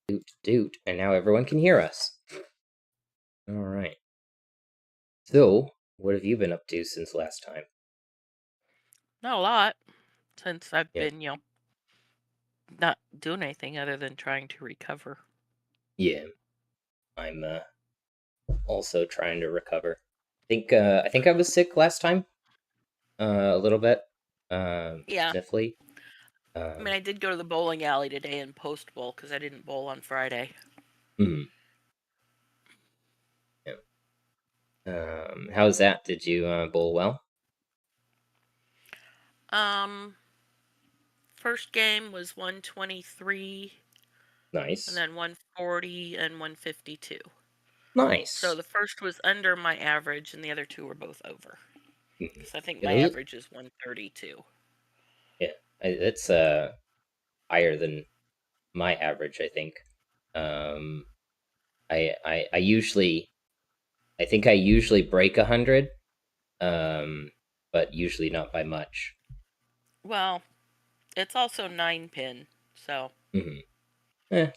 Doot, doot, and now everyone can hear us. Alright. So, what have you been up to since last time? Not a lot, since I've Yeah. been, not doing anything other than trying to recover. Yeah. I'm also trying to recover. I think I was sick last time. A little bit. Yeah. Sniffly. I mean, I did go to the bowling alley today and post bowl because I didn't bowl on Friday. Hmm. Yeah. How's that? Did you bowl well? Um, First game was 123, and Nice. then 140 and 152. So Nice. the first was under my average, and the other two were both over. Mhm. Because I think Yeah, my average is 132. yeah. It's higher than my average, I think. Um, I usually I think I usually break 100, but usually not by much. Well, it's also 9 pin, so Hmm. Eh.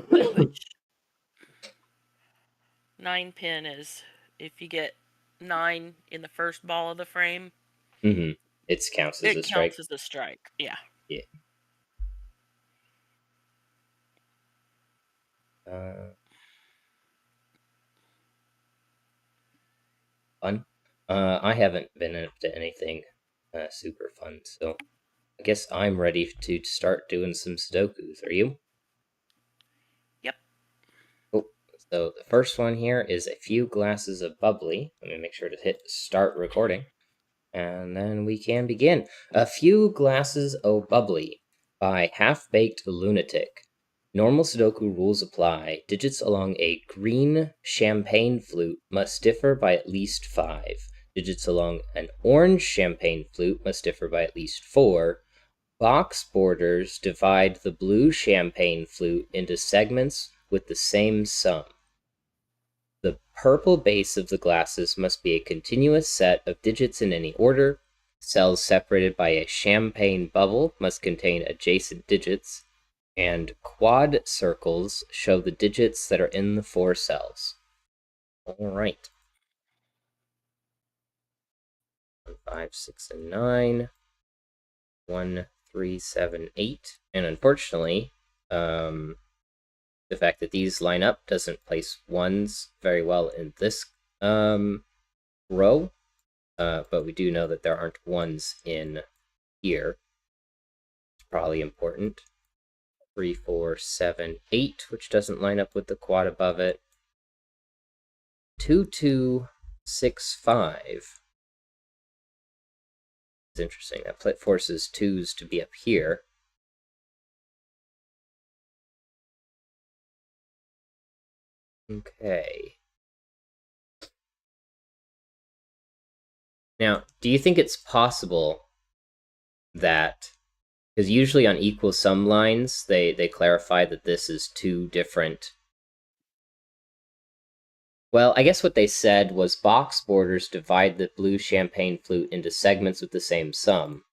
which 9 pin is if you get 9 in the first ball of the frame, Hmm. It counts as a it strike. counts as a strike. Yeah. Yeah. Uh, Fun. I haven't been up to anything super fun, so I guess I'm ready to start doing some Sudokus. Are you? Yep. Cool. So the first one here is a few glasses of bubbly. Let me make sure to hit start recording. And then we can begin. A few glasses o' bubbly by Half Baked Lunatic. Normal Sudoku rules apply. Digits along a green champagne flute must differ by at least 5. Digits along an orange champagne flute must differ by at least 4. Box borders divide the blue champagne flute into segments with the same sum. The purple base of the glasses must be a continuous set of digits in any order. Cells separated by a champagne bubble must contain adjacent digits, and quad circles show the digits that are in the 4 cells. All right. 1, 5, 6, and 9. 1, 3, 7, 8. And unfortunately, the fact that these line up doesn't place ones very well in this row. But we do know that there aren't ones in here. It's probably important. 3, 4, 7, 8, which doesn't line up with the quad above it. 2, 2, 6, 5. It's interesting. That forces 2s to be up here. Okay. Now, do you think it's possible that, because usually on equal sum lines, they clarify that this is two different. Well, I guess what they said was box borders divide the blue champagne flute into segments with the same sum,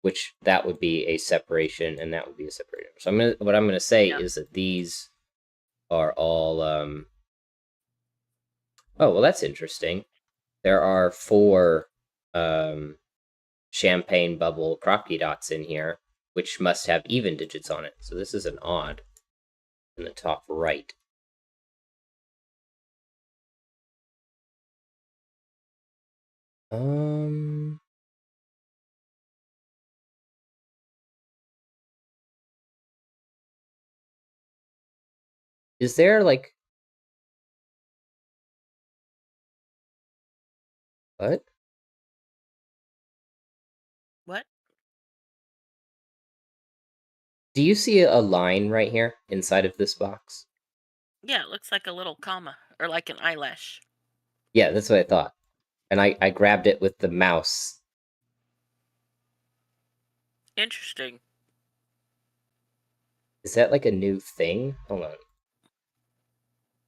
which that would be a separation, and that would be a separation. So what I'm gonna say Yeah. is that these are all. Oh well, that's interesting. There are 4 um, champagne bubble crocky dots in here, which must have even digits on it. So this is an odd in the top right. Um, is there like what? What? Do you see a line right here inside of this box? Yeah, it looks like a little comma or like an eyelash. Yeah, that's what I thought. And I grabbed it with the mouse. Interesting. Is that like a new thing? Hold on.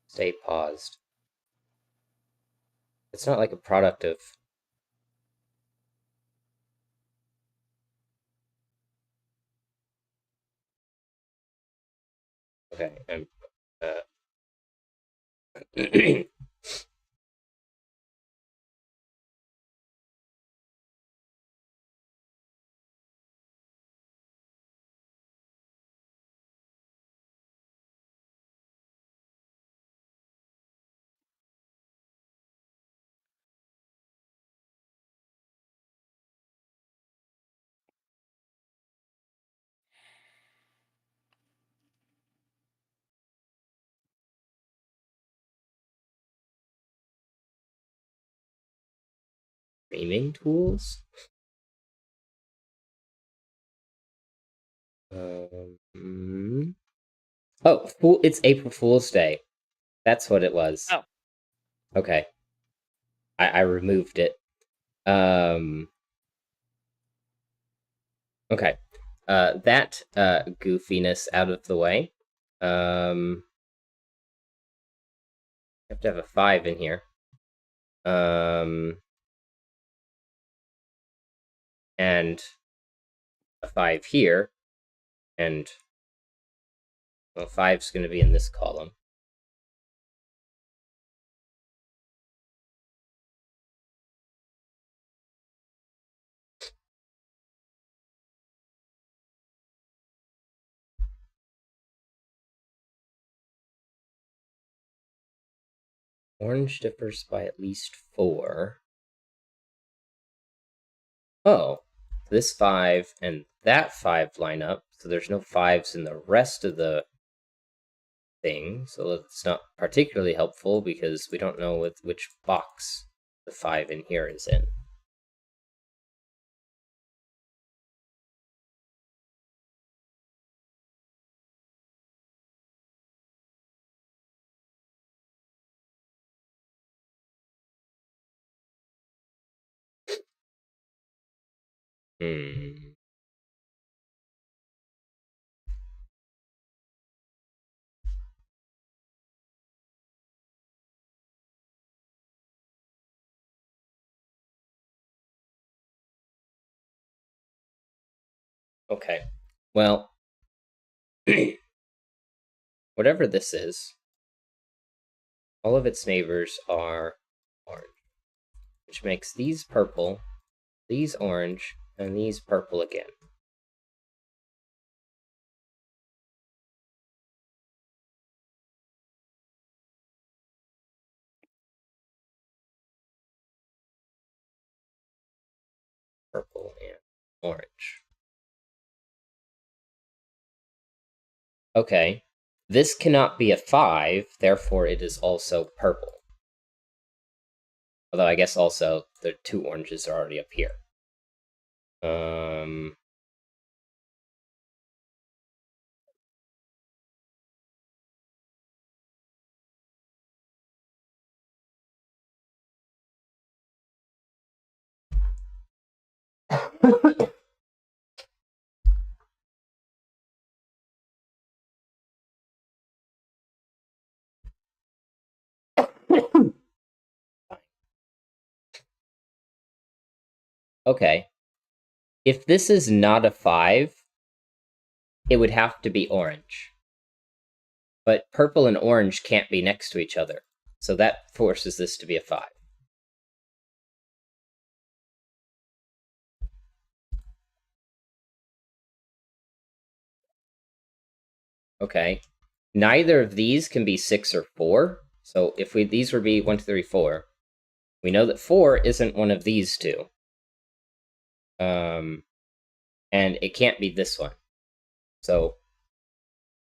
Stay paused. It's not like a product of. Okay, and streaming tools. Oh, it's April Fool's Day. That's what it was. Oh. Okay. I removed it. Okay. That goofiness out of the way. Have to have a 5 in here. And a 5 here. And well, 5's going to be in this column. Orange differs by at least 4. Oh, this 5 and that 5 line up, so there's no 5s in the rest of the thing, so it's not particularly helpful because we don't know which box the 5 in here is in. Hmm. Okay. Well, whatever this is, all of its neighbors are orange, which makes these purple, these orange, and these purple again. Purple and orange. Okay. This cannot be a 5, therefore it is also purple. Although I guess also the 2 oranges are already up here. Okay. If this is not a 5, it would have to be orange. But purple and orange can't be next to each other, so that forces this to be a 5. Okay. Neither of these can be 6 or 4, so if these would be 1, 2, 3, 4, we know that 4 isn't one of these two. And it can't be this one. So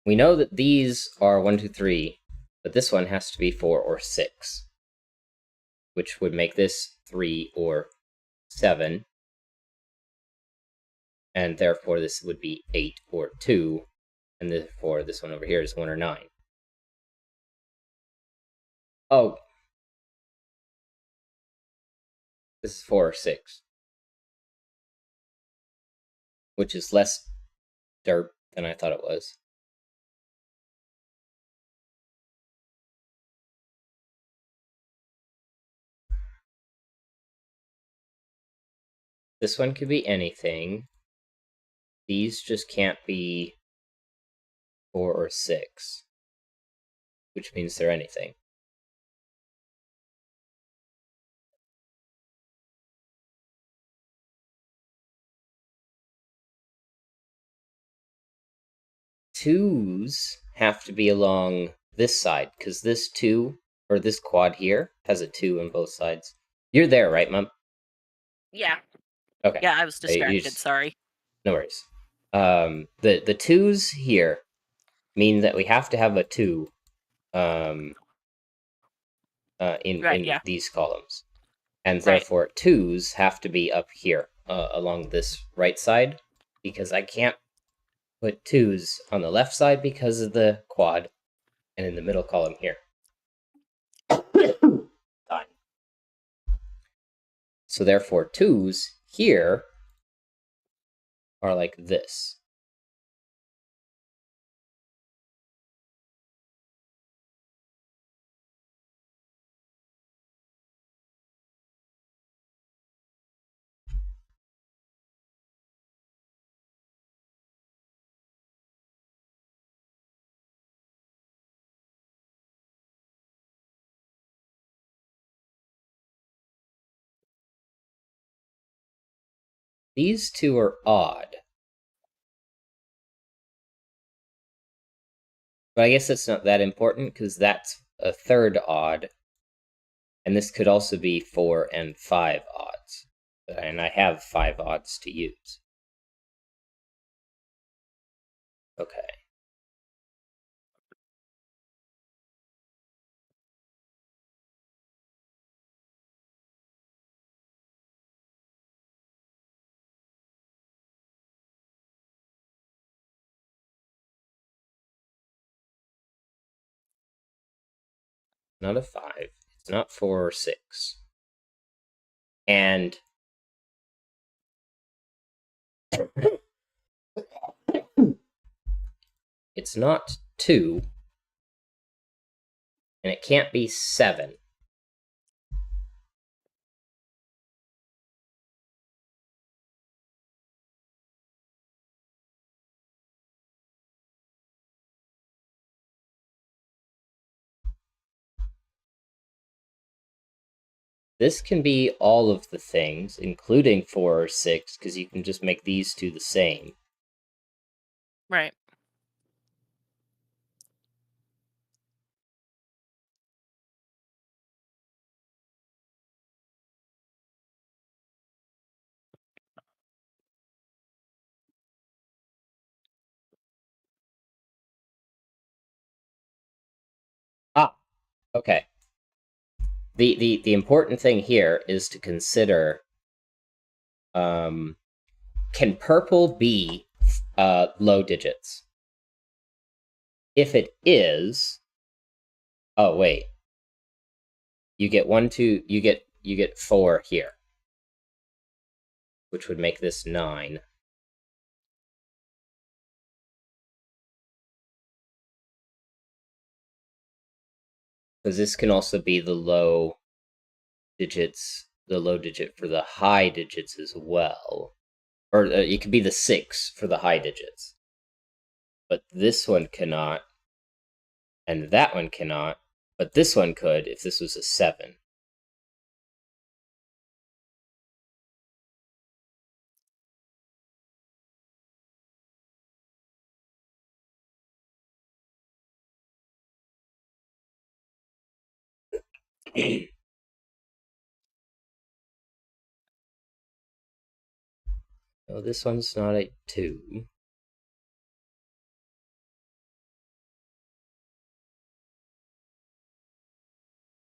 we know that these are 1, 2, 3, but this one has to be 4 or 6, which would make this 3 or 7, and therefore this would be 8 or 2, and therefore this one over here is 1 or 9. Oh, this is 4 or 6, which is less derp than I thought it was. This one could be anything. These just can't be 4 or 6. which means they're anything. Twos have to be along this side, because this two, or this quad here, has a 2 on both sides. You're there, right, Mom? Yeah. Okay. Yeah, I was distracted. Sorry. No worries. The twos here mean that we have to have a 2 Right. in Yeah. these columns, and Right. therefore twos have to be up here along this right side, because I can't put twos on the left side because of the quad, and in the middle column here. Fine. So therefore twos here are like this. These two are odd, but I guess that's not that important because that's a third odd, and this could also be 4 and 5 odds, and I have 5 odds to use. Okay. Not a 5. It's not 4 or 6. And it's not 2, and it can't be 7. This can be all of the things, including 4 or 6, because you can just make these two the same. Right. Ah, okay. The important thing here is to consider, can purple be low digits? If it is, oh wait, you get 1, 2, you get 4 here, which would make this 9. Because this can also be the low digits, the low digit for the high digits as well. Or it could be the 6 for the high digits. But this one cannot, and that one cannot, but this one could if this was a 7. No, this one's not a 2.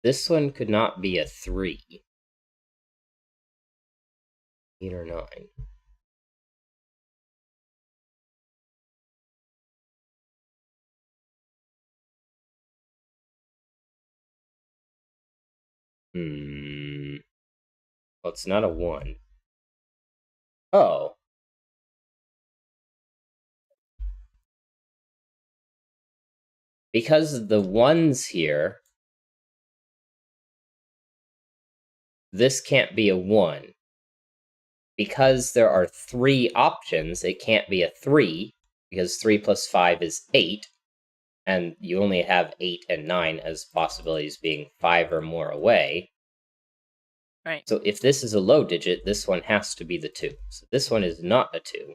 This one could not be a 3. 8 or 9. Well, it's not a 1. Oh. Because the 1's here, this can't be a 1. Because there are 3 options, it can't be a 3, because 3 plus 5 is 8, and you only have 8 and 9 as possibilities being 5 or more away. Right. So if this is a low digit, this one has to be the 2. So this one is not a 2.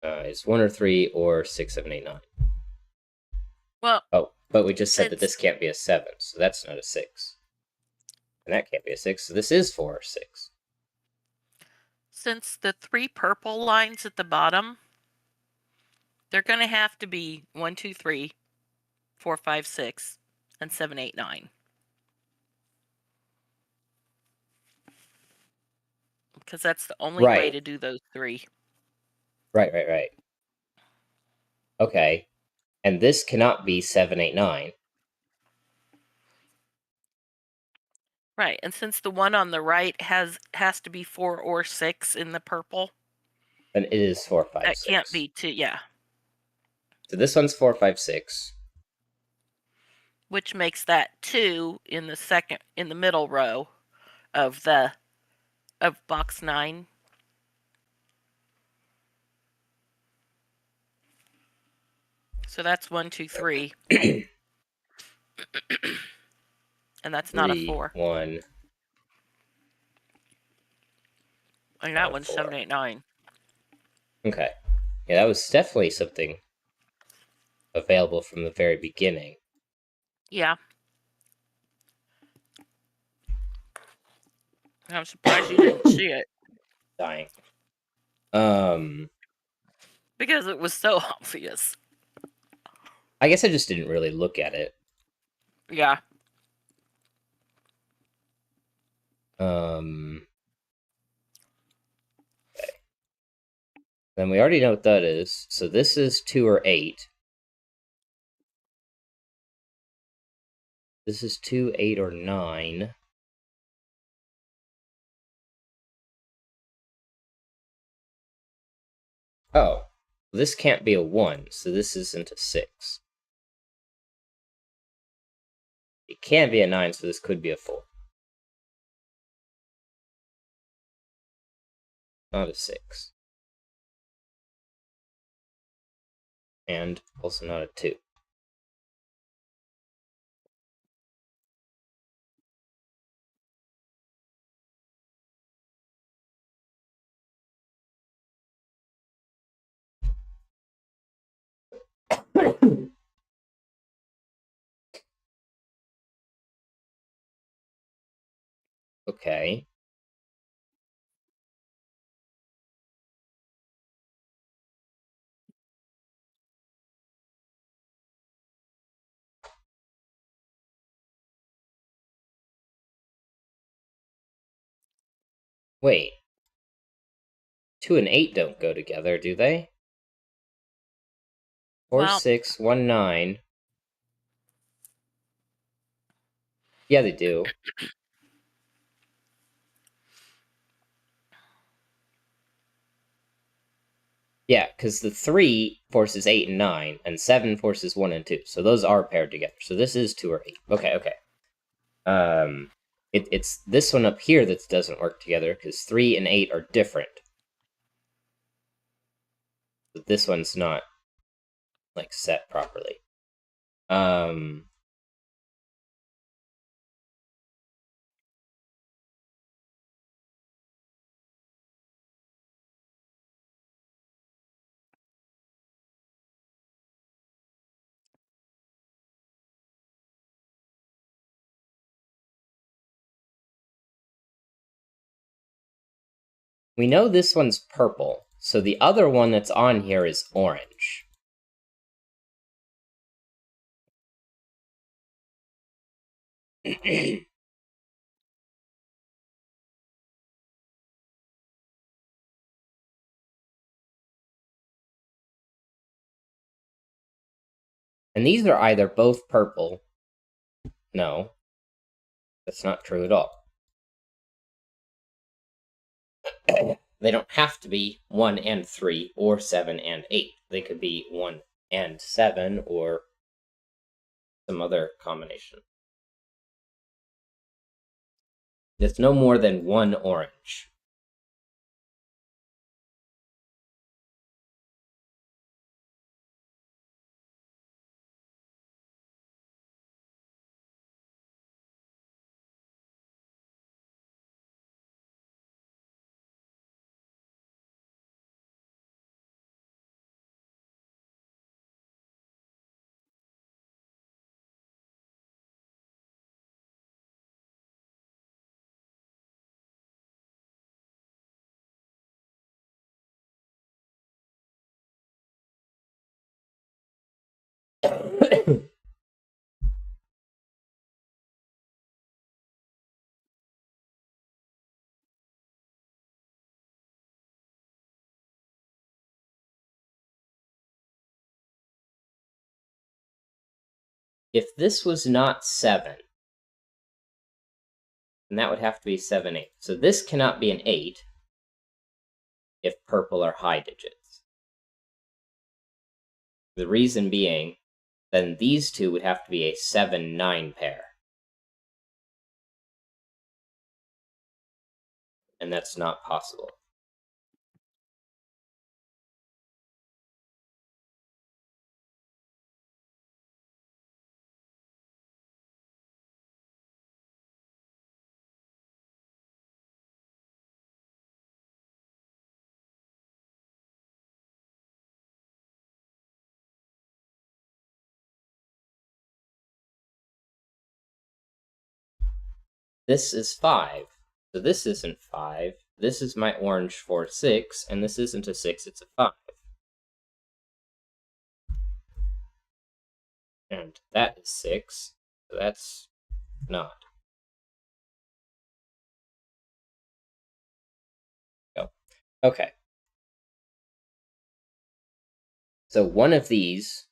It's 1 or 3 or 6, 7, 8, 9. Well, oh, but we just said that since this can't be a 7, so that's not a 6. And that can't be a 6, so this is 4 or 6. since the 3 purple lines at the bottom, they're going to have to be 1, 2, 3, 4, 5, 6, and 7, 8, 9. Because that's the only way Right. to do those 3. Right. Okay. And this cannot be 7, 8, 9. Right, and since the one on the right has to be 4 or 6 in the purple, Then it is 4, 5, that 6. can't be 2. Yeah, So this one's 4, 5, 6. which makes that 2 in the middle row of box 9. So that's 1, 2, 3, and that's not a 3, 4. 1, And not that a one's 4. 7, 8, 9. Okay. Yeah, that was definitely something available from the very beginning. Yeah. I'm surprised you didn't see it Dying. because it was so obvious. I guess I just didn't really look at it. Yeah. Okay. Then we already know what that is. So this is 2 or 8. This is 2, 8, or 9. Oh, this can't be a 1, so this isn't a 6. It can't be a 9, so this could be a 4. Not a 6. And also not a 2. Okay. Wait. 2 and 8 don't go together, do they? 4, Well, 6, 1, 9. Yeah, they do. Yeah, because the 3 forces 8 and 9, and 7 forces 1 and 2. So those are paired together. So this is 2 or 8. Okay. It's this one up here that doesn't work together, because 3 and 8 are different. But this one's not, like, set properly. We know this one's purple, so the other one that's on here is orange. And these are either both purple. No, that's not true at all. They don't have to be 1 and 3 or 7 and 8. They could be 1 and 7 or some other combination. It's no more than 1 orange. if this was not 7, then that would have to be 7, 8. So this cannot be an 8 if purple are high digits. The reason being, then these two would have to be a 7, 9 pair. And that's not possible. This is 5. So this isn't 5. This is my orange for 6, and this isn't a 6, it's a 5. And that is 6, so that's not. Oh. Okay. So one of these...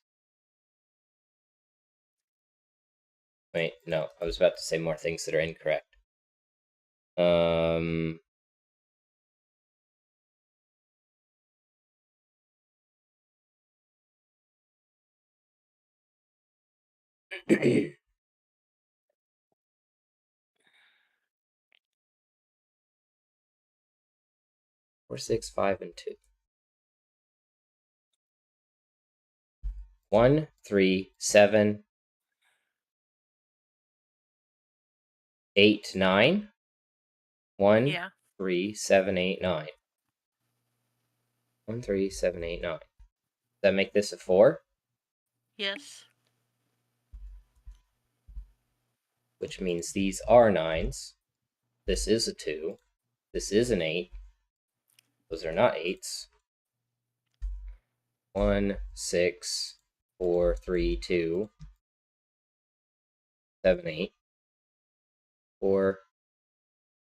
Wait, no, I was about to say more things that are incorrect. 4, 6, 5, and 2. 1, 3, 7, 8, 9. 1, Yeah. 3, 7, 8, 9. 1, 3, 7, 8, 9. Does that make this a 4? Yes. Which means these are 9s. This is a 2. This is an 8. Those are not 8s. 1, 6, 4, 3, 2, 7, 8. 4,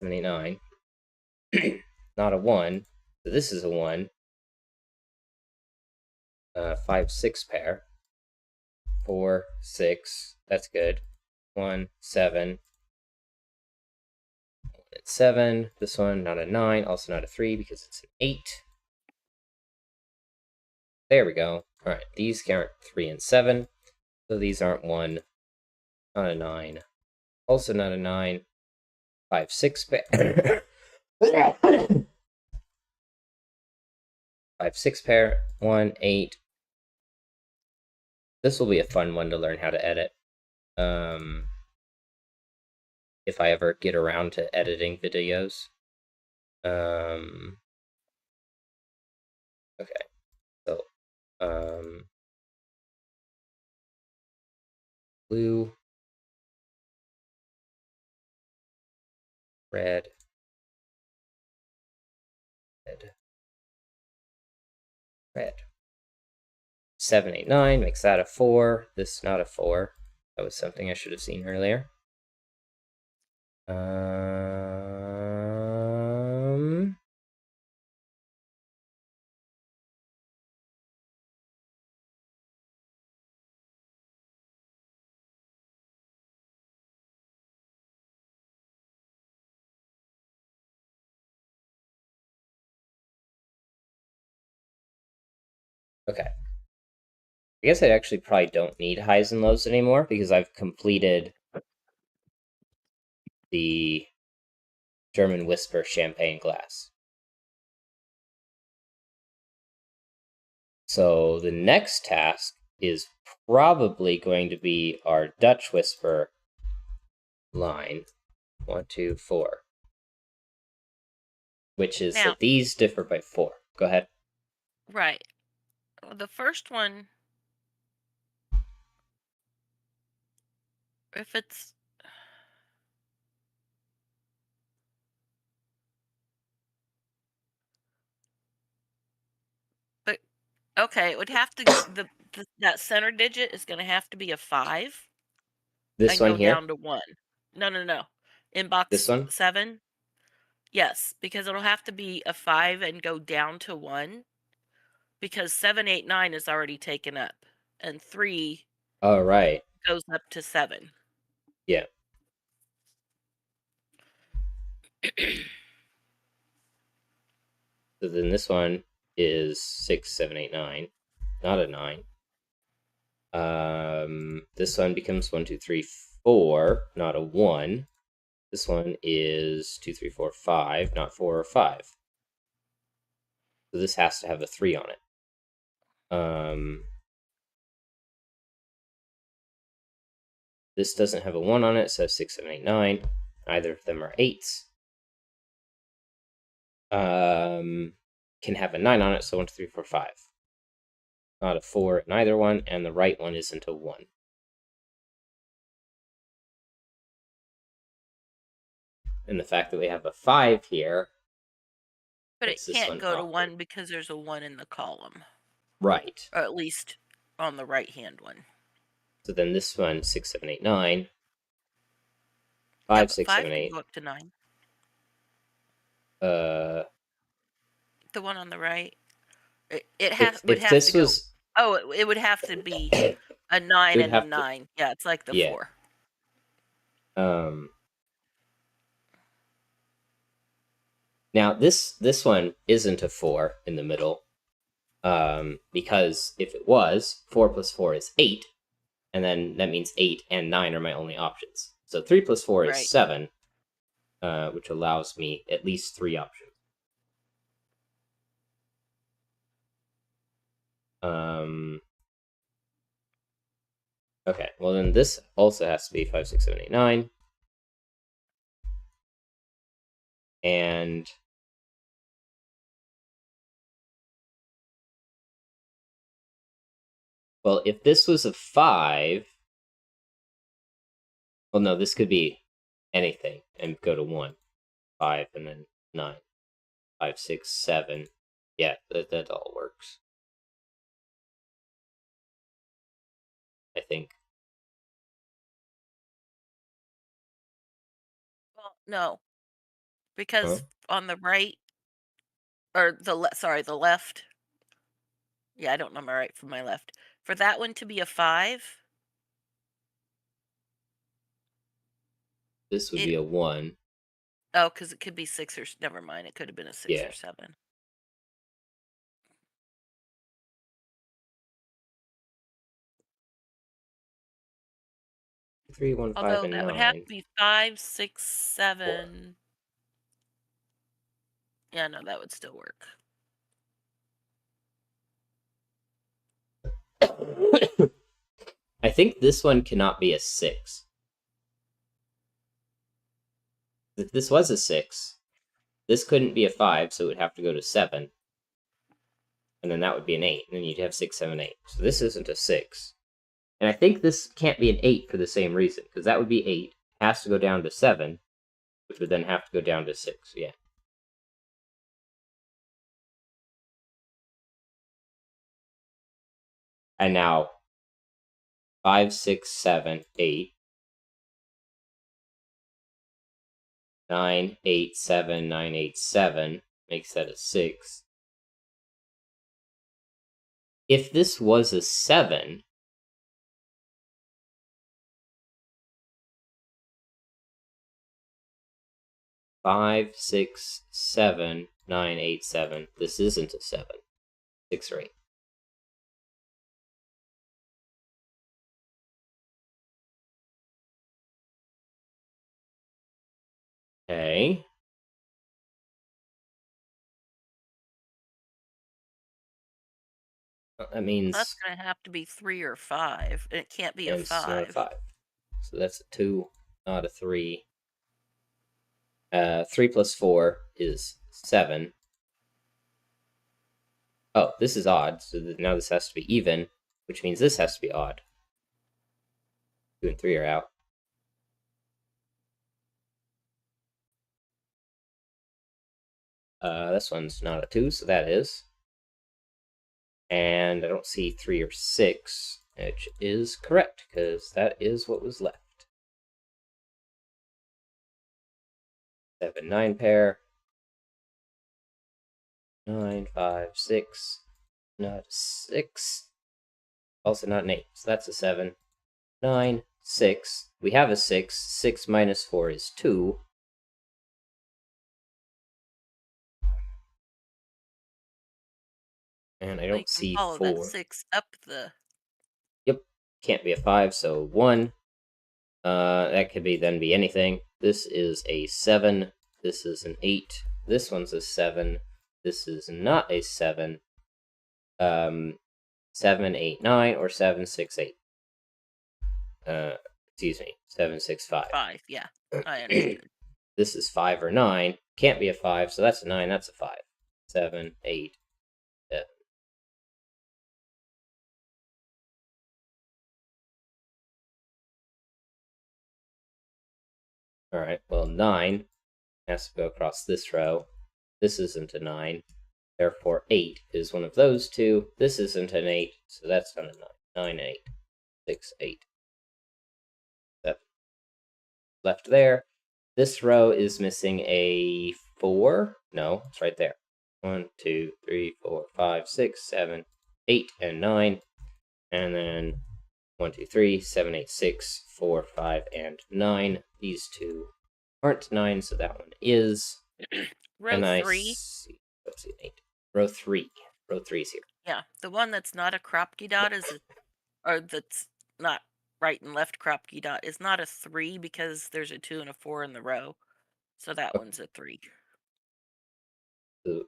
7, 8, 9. Not a 1. So this is a 1. 5, 6 pair. 4, 6. That's good. 1, 7. It's 7. This one, not a 9. Also not a 3 because it's an 8. There we go. Alright, these count 3 and 7. So these aren't 1. Not a 9. Also not a 9. 5, 6 pair. 5, 6 pair. 1, 8. This will be a fun one to learn how to edit. If I ever get around to editing videos. Okay. So, blue, red, red. 7, 8, 9 makes that a 4. This is not a 4. That was something I should have seen earlier. Okay. I guess I actually probably don't need highs and lows anymore because I've completed the German Whisper champagne glass. So the next task is probably going to be our Dutch Whisper line. 1, 2, 4. Which is Now, that these differ by 4. Go ahead. right. The first one, if it's but okay, it would have to that center digit is going to have to be a 5 This and one go here. down to 1. No. In This box one. 7? Yes, because it'll have to be a 5 and go down to 1 because 7, 8, 9 is already taken up and 3. Oh, right. goes up to 7. Yeah. So then this one is 6, 7, 8, 9, not a 9. This one becomes 1, 2, 3, 4, not a 1. This one is 2, 3, 4, 5, not 4 or 5. So this has to have a 3 on it. This doesn't have a 1 on it, so 6, 7, 8, 9. Neither of them are 8s. Can have a 9 on it, so 1, 2, 3, 4, 5. Not a 4 in either one, and the right one isn't a 1. And the fact that we have a 5 here, But it makes this can't one go to awkward. 1 because there's a 1 in the column. Right. Or at least on the right-hand one. So then this one, 6, 7, 8, 9. 5, Yeah, but 6, 5 7, can 8. go up to 9. Uh, The one on the right. It would if have to this go. was, Oh, it would have to be it a 9 would and a have to, 9. Yeah, it's like the yeah. 4. Now this one isn't a 4 in the middle, because if it was, 4 plus 4 is 8, and then that means 8 and 9 are my only options. So 3 plus 4 is Right. 7, which allows me at least 3 options. Okay, well then this also has to be 5, 6, 7, 8, 9. And well, if this was a 5, well, no, this could be anything and go to 1, 5, and then 9, 5, 6, 7. Yeah, that all works. I think. Well, no. Because on the right or the left. Yeah, I don't know my right from my left. For that one to be a 5, This would it be a 1. oh, because it could be 6 or never mind. It could have been a 6 Yeah. or 7. 3, 1, 5, Although and that would have 9. to be 5, 6, 7. Yeah, no, that would still work. I think this one cannot be a 6. If this was a 6, this couldn't be a 5, so it would have to go to 7. And then that would be an 8. And then you'd have 6, 7, 8. So this isn't a 6. And I think this can't be an 8 for the same reason, because that would be 8, has to go down to 7, which would then have to go down to 6. Yeah. And now 5, 6, 7, 8, 9, 8, 7, 9, 8, 7 makes that a 6. If this was a 7, five, 6, 7, 9, 8, 7. This isn't a 7. 6 or 8. Okay. That means That's going to have to be 3 or 5. And it can't be a it's not a 5. 5. So that's a 2, not a 3. 3 plus 4 is 7. Oh, this is odd, so now this has to be even, which means this has to be odd. 2 and 3 are out. This one's not a 2, so that is. And I don't see 3 or 6, which is correct, because that is what was left. 7, 9 pair. 9, 5, 6. Not a 6. Also not an 8, so that's a 7. 9, 6. We have a 6. 6 minus 4 is 2. And I Well, you don't can see follow that 4. 6 up the... Yep, can't be a 5, so 1. That could then be anything. This is a 7. This is an 8. This one's a 7. This is not a 7. 7, 8, 9, or 7, 6, 8. Excuse me, 7, 6, 5. 5, yeah. I understood. This is 5 or 9. Can't be a 5, so that's a 9, that's a 5. 7, 8, 7. Alright, well, 9 has to go across this row. This isn't a 9. Therefore, 8 is one of those two. This isn't an 8, so that's not a 9. 9, 8. 6, 8. 7. Left there. This row is missing a 4. No, it's right there. 1, 2, 3, 4, 5, 6, 7, 8, and 9. And then 1, 2, 3, 7, 8, 6, 4, 5, and 9. These two aren't 9, so that one is. Row And I 3? see. Let's see, 8. Row 3. Row 3 is here. Yeah, the one that's not a Kropke dot is a... Or that's not right and left Kropke dot is not a 3 because there's a 2 and a 4 in the row. So that one's a 3. Ooh.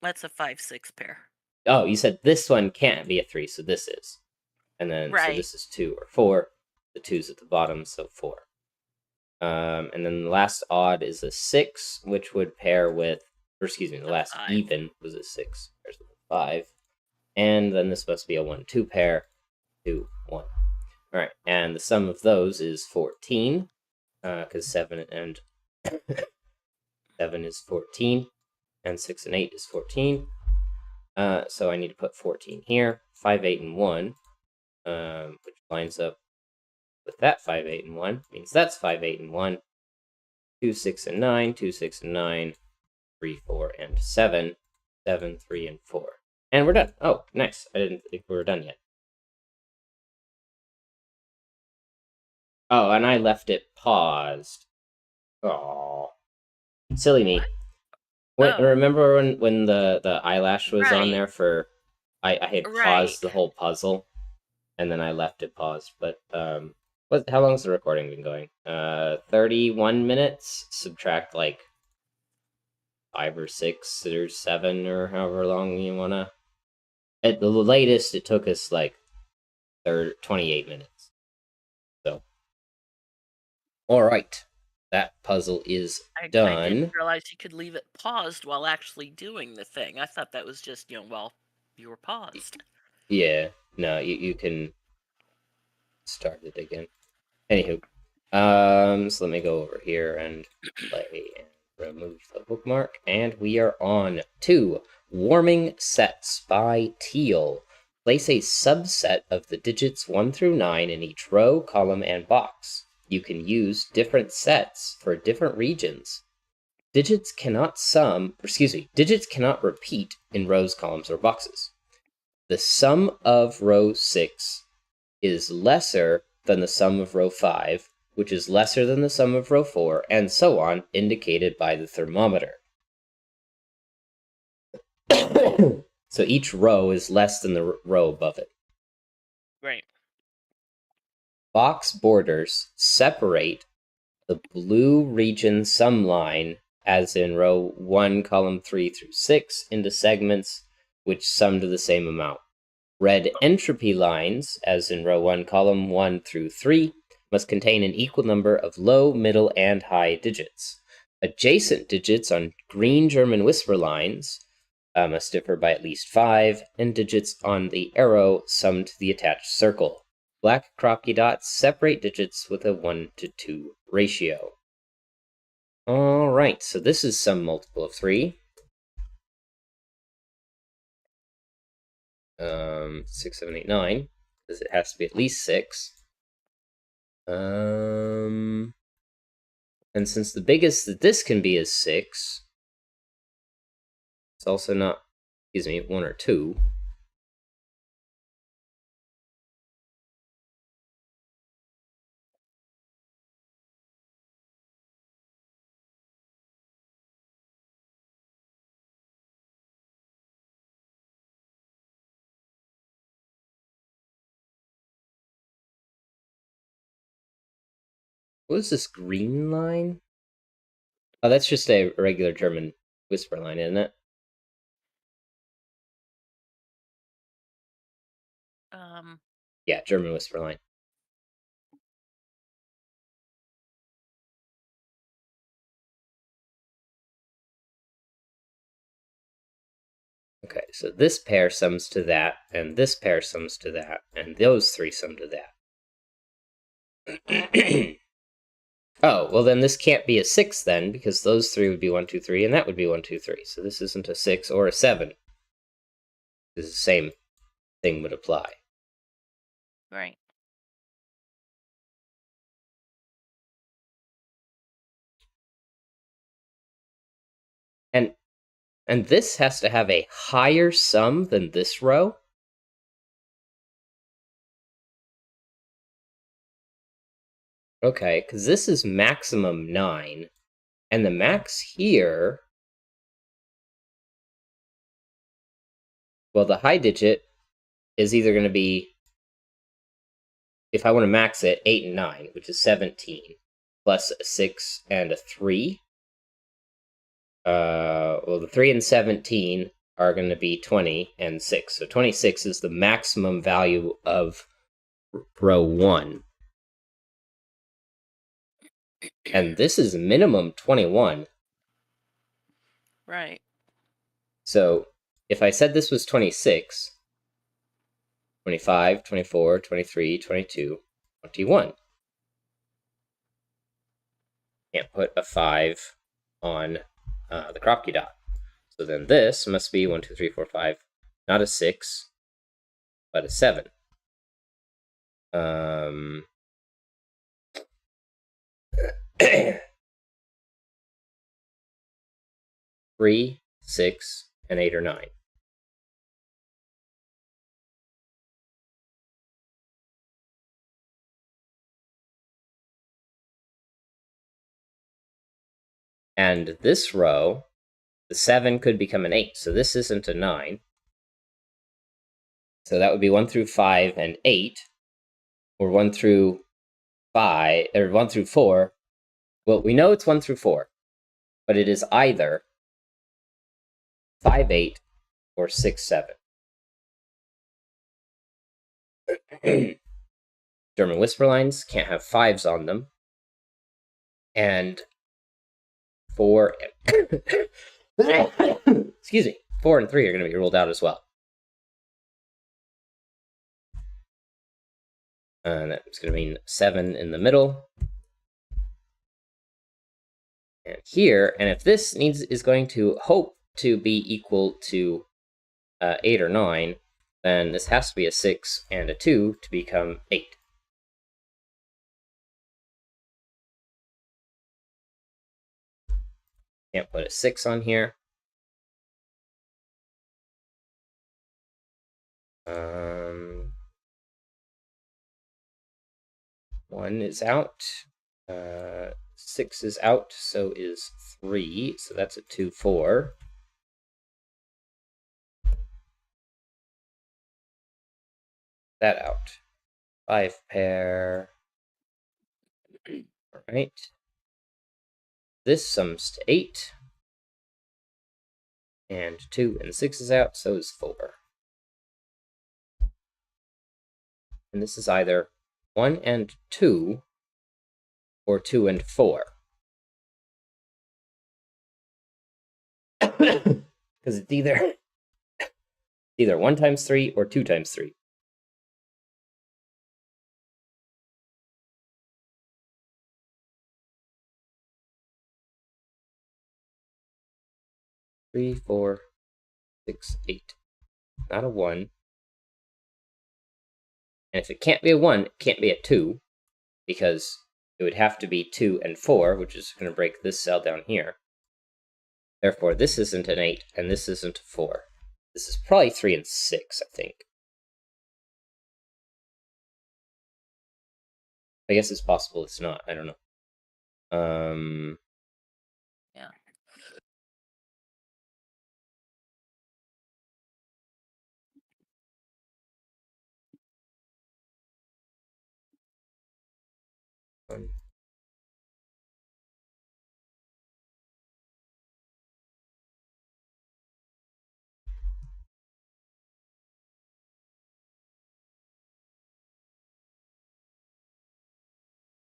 That's a 5-6 pair. Oh, you said this one can't be a 3, so this is. And then, so Right. this is 2 or 4. The 2's at the bottom, so 4. And then the last odd is a 6, which would pair with, or excuse me, the last 5. even was a 6. There's a 5. And then this must be a 1-2 pair. 2, 1. Alright, and the sum of those is 14. Because 7 and 7 is 14. And 6 and 8 is 14. So I need to put 14 here. 5, 8, and 1. Which lines up with that 5, 8, and 1. Means that's 5, 8, and 1. 2, 6, and 9. 2, 6, and 9. 3, 4, and 7. 7, 3, and 4. And we're done. Oh, nice. I didn't think we were done yet. Oh, and I left it paused. Oh, silly me. What? Oh. Remember when the eyelash was on there for... I had paused the Right. whole puzzle, and then I left it paused. But how long's the recording been going? 31 minutes. Subtract like 5 or 6 or 7 or however long you wanna. At the latest, it took us like 28 minutes. So, all right, that puzzle is done. I didn't realize you could leave it paused while actually doing the thing. I thought that was just, while you were paused. Yeah, no, you can start it again. Anywho, so let me go over here and play and remove the bookmark, and we are on to Warming Sets by Teal. Place a subset of the digits 1 through 9 in each row, column, and box. You can use different sets for different regions. Digits cannot repeat in rows, columns, or boxes. The sum of row 6 is lesser than the sum of row 5, which is lesser than the sum of row 4, and so on, indicated by the thermometer. So each row is less than the row above it. Right. Box borders separate the blue region sum line, as in row 1, column 3 through 6, into segments which sum to the same amount. Red entropy lines, as in row 1, column 1 through 3, must contain an equal number of low, middle, and high digits. Adjacent digits on green German whisper lines must differ by at least 5, and digits on the arrow sum to the attached circle. Black Kropke dots separate digits with a 1-to-2 ratio. Alright, so this is some multiple of 3. 6, 7, 8, 9, because it has to be at least 6. And since the biggest that this can be is 6, it's also not, 1 or 2. What is this green line? Oh, that's just a regular German whisper line, isn't it? Yeah, German whisper line. Okay, so this pair sums to that, and this pair sums to that, and those three sum to that. Oh, well then this can't be a 6 then, because those three would be 1, 2, 3, and that would be 1, 2, 3. So this isn't a 6 or a 7. Because the same thing would apply. Right. And this has to have a higher sum than this row? Okay, because this is maximum 9, and the max here... Well, the high digit is either going to be, if I want to max it, 8 and 9, which is 17, plus a 6 and a 3. Well, the 3 and 17 are going to be 20 and 6. So 26 is the maximum value of row 1. And this is minimum 21. Right. So if I said this was 26, 25, 24, 23, 22, 21. Can't put a 5 on the Kropke dot. So then this must be 1, 2, 3, 4, 5, not a 6, but a 7. 3, 6, and 8 or 9. And this row, the 7 could become an 8, so this isn't a 9. So that would be 1 through 5 and 8, or 1 through 5, or 1 through 4. Well, we know it's 1 through 4, but it is either 5, 8, or 6, 7. German whisper lines can't have 5s on them. And 4 excuse me, 4 and 3 are going to be ruled out as well. And that's going to mean 7 in the middle. And here, and if this is going to hope to be equal to 8 or 9, then this has to be a 6 and a 2 to become 8. Can't put a 6 on here. 1 is out. 6 is out, so is 3. So that's a 2, 4. That out. 5 pair. All right. This sums to 8. And 2 and 6 is out, so is 4. And this is either 1 and 2, or 2 and 4. Because it's either 1 times 3 or 2 times 3. Three, 4, 6, 8. Not a 1. And if it can't be a 1, it can't be a 2, because it would have to be 2 and 4, which is going to break this cell down here. Therefore, this isn't an 8, and this isn't a 4. This is probably 3 and 6, I think. I guess it's possible it's not. I don't know. Yeah.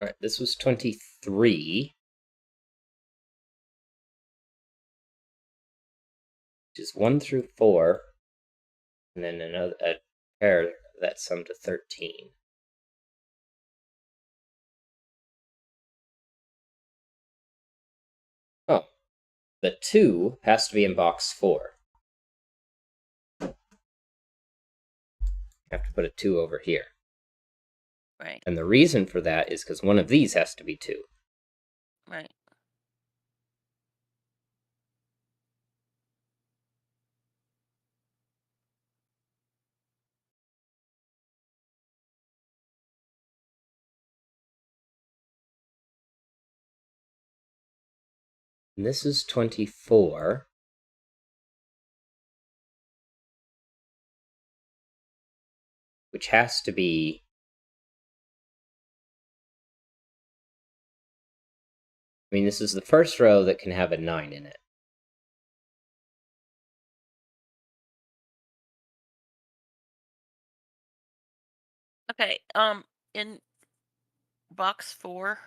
All right, this was 23, which is 1 through 4, and then a pair that sum to 13. Oh, the 2 has to be in box 4. I have to put a 2 over here. Right. And the reason for that is because one of these has to be 2. Right. And this is 24. Which has to be... I mean, this is the first row that can have a 9 in it. Okay. In box 4,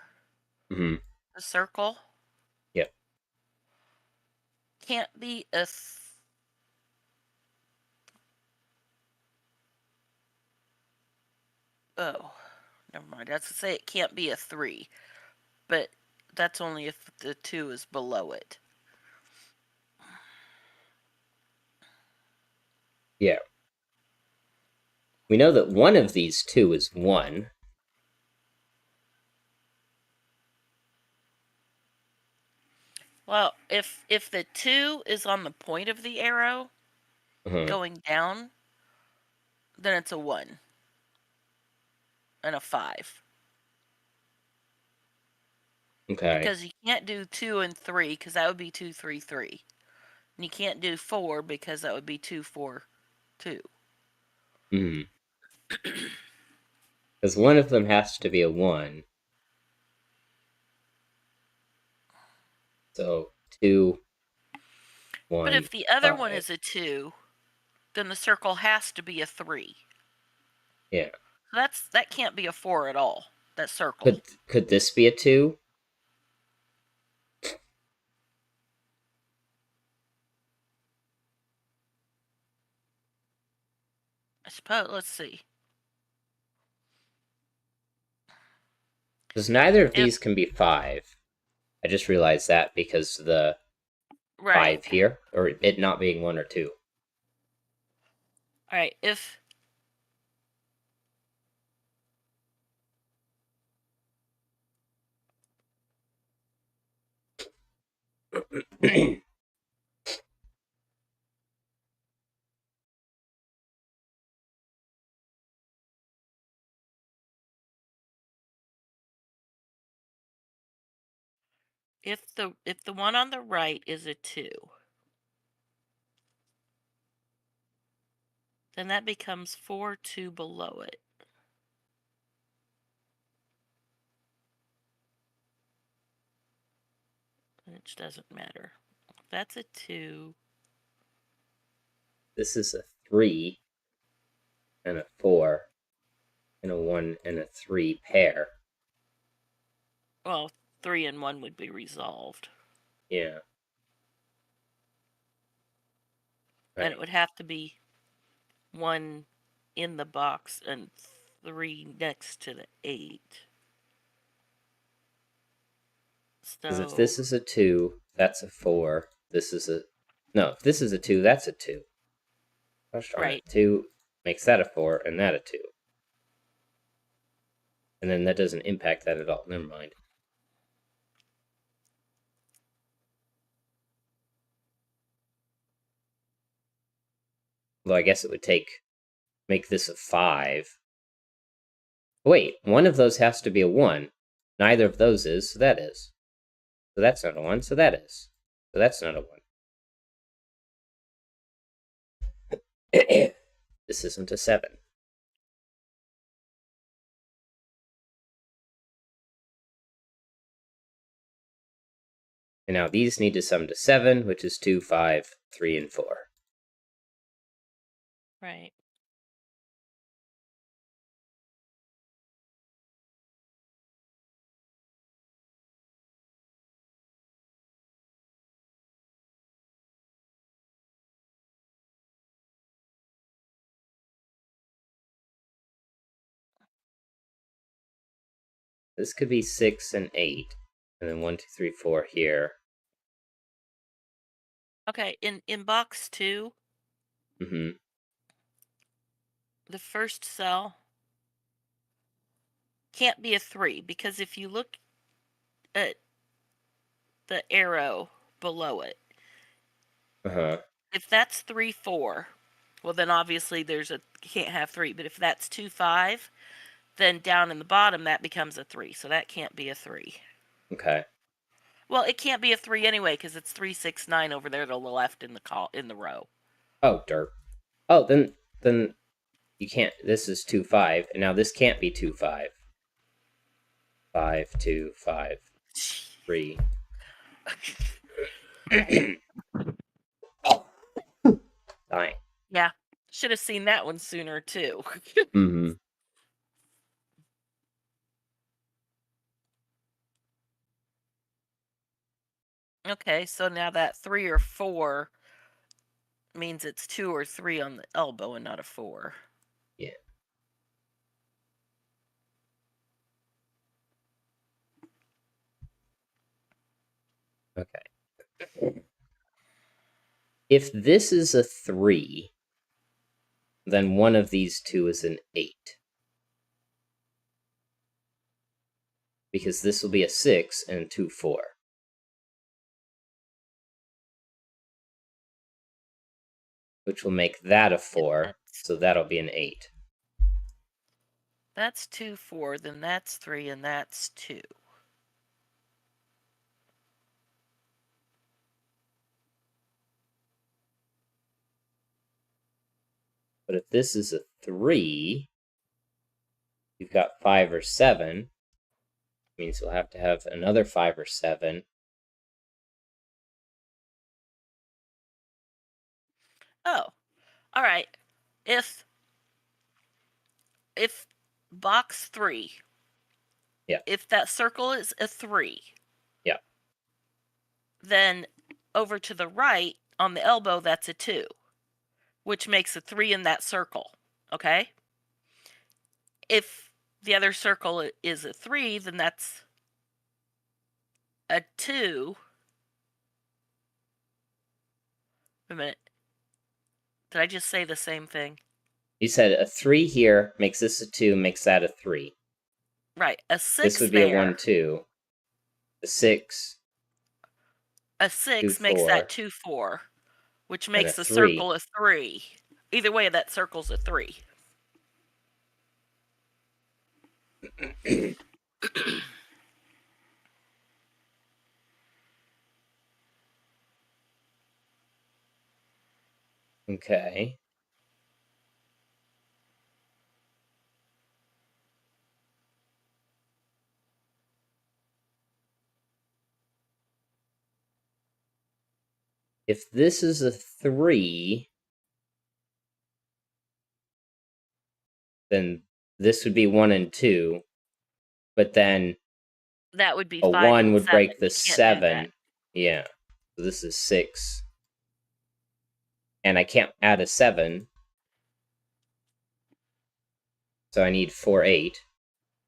Mm-hmm. the circle Yep. can't be a. Oh, never mind. That's to say it can't be a 3, but that's only if the 2 is below it. Yeah. We know that one of these 2 is 1. Well, if the 2 is on the point of the arrow going down, then it's a 1 and a 5. Okay. Because you can't do 2 and 3 because that would be 2, 3, 3. And you can't do 4 because that would be 2, 4, 2. Mm-hmm. Because one of them has to be a 1. So 2, But 1, if the other one 5. is a 2, then the circle has to be a 3. Yeah. So that can't be a 4 at all. That circle. Could this be a 2? I suppose. Let's see. Because neither of If these can be 5. I just realized that because the right. 5 here, or it not being 1 or 2. All right. If if the one on the right is a 2, then that becomes 4, 2 below it. Which doesn't matter. That's a 2. This is a 3 and a 4 and a 1 and a 3 pair. Well, 3 and 1 would be resolved. Yeah. And Right. it would have to be 1 in the box and 3 next to the 8. Because if So, this is a 2, that's a 4. This is a... No, if this is a 2, that's a 2. Gosh darn it. right. 2 makes that a 4 and that a 2. And then that doesn't impact that at all. Never mind. Well, I guess it would make this a 5. Wait, one of those has to be a 1. Neither of those is, so that is. So that's not a 1, so that is. So that's not a 1. This isn't a 7. And now these need to sum to 7, which is 2, 5, 3, and 4. Right. This could be 6 and 8. And then 1, 2, 3, 4 here. Okay, in box 2, Mm-hmm. the first cell can't be a 3 because if you look at the arrow below it, Uh-huh. if that's 3, 4, well then obviously can't have 3. But if that's 2, 5, then down in the bottom that becomes a 3. So that can't be a 3. Okay. Well, it can't be a 3 anyway because it's 3, 6, 9 over there to the left in the row. Oh, derp. Oh, then you can't. This is 2, 5, and now this can't be 2, 5. 5, 2, 5, 3. Dying. Yeah, should have seen that one sooner too. Mm-hmm. Okay, so now that 3 or 4 means it's 2 or 3 on the elbow and not a 4. Yeah. Okay. If this is a 3, then one of these two is an 8. Because this will be a 6 and 2, 4. Which will make that a 4, so that'll be an 8. That's 2, 4, then that's 3, and that's 2. But if this is a 3, you've got 5 or 7. Means we'll have to have another 5 or 7. Oh, all right. If box 3, Yeah. if that circle is a 3, Yeah. then over to the right on the elbow that's a 2, which makes a 3 in that circle. Okay? If the other circle is a 3, then that's a 2. Wait a minute. Did I just say the same thing? You said a 3 here makes this a 2, makes that a 3. Right. A This 6 would be a 1, there. 2. A 6, A 2, 6 makes that 4, 2, 4, which and a makes the 3. circle a 3. Either way, that circle's a 3. Okay. If this is a 3, then this would be 1 and 2. But then That would be a 5 1 and would 7. break the You can't do that. 7. Yeah. So this is 6. And I can't add a 7. So I need 4, 8.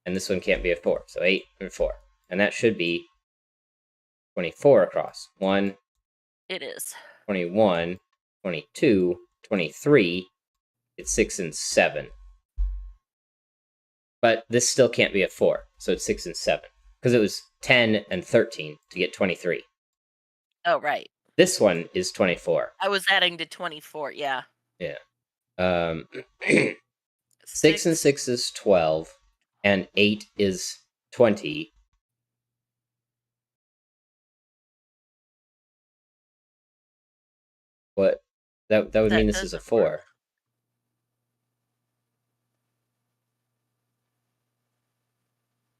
And this one can't be a 4. So 8 and 4. And that should be 24 across. 1, It is. 21, 22, 23. It's 6 and 7. But this still can't be a 4. So it's 6 and 7. Because it was 10 and 13 to get 23. Oh, right. This one is 24. I was adding to 24, yeah. Yeah. 6 and 6. 6 is 12. And 8 is 20. What? That would mean this is a doesn't 4. work.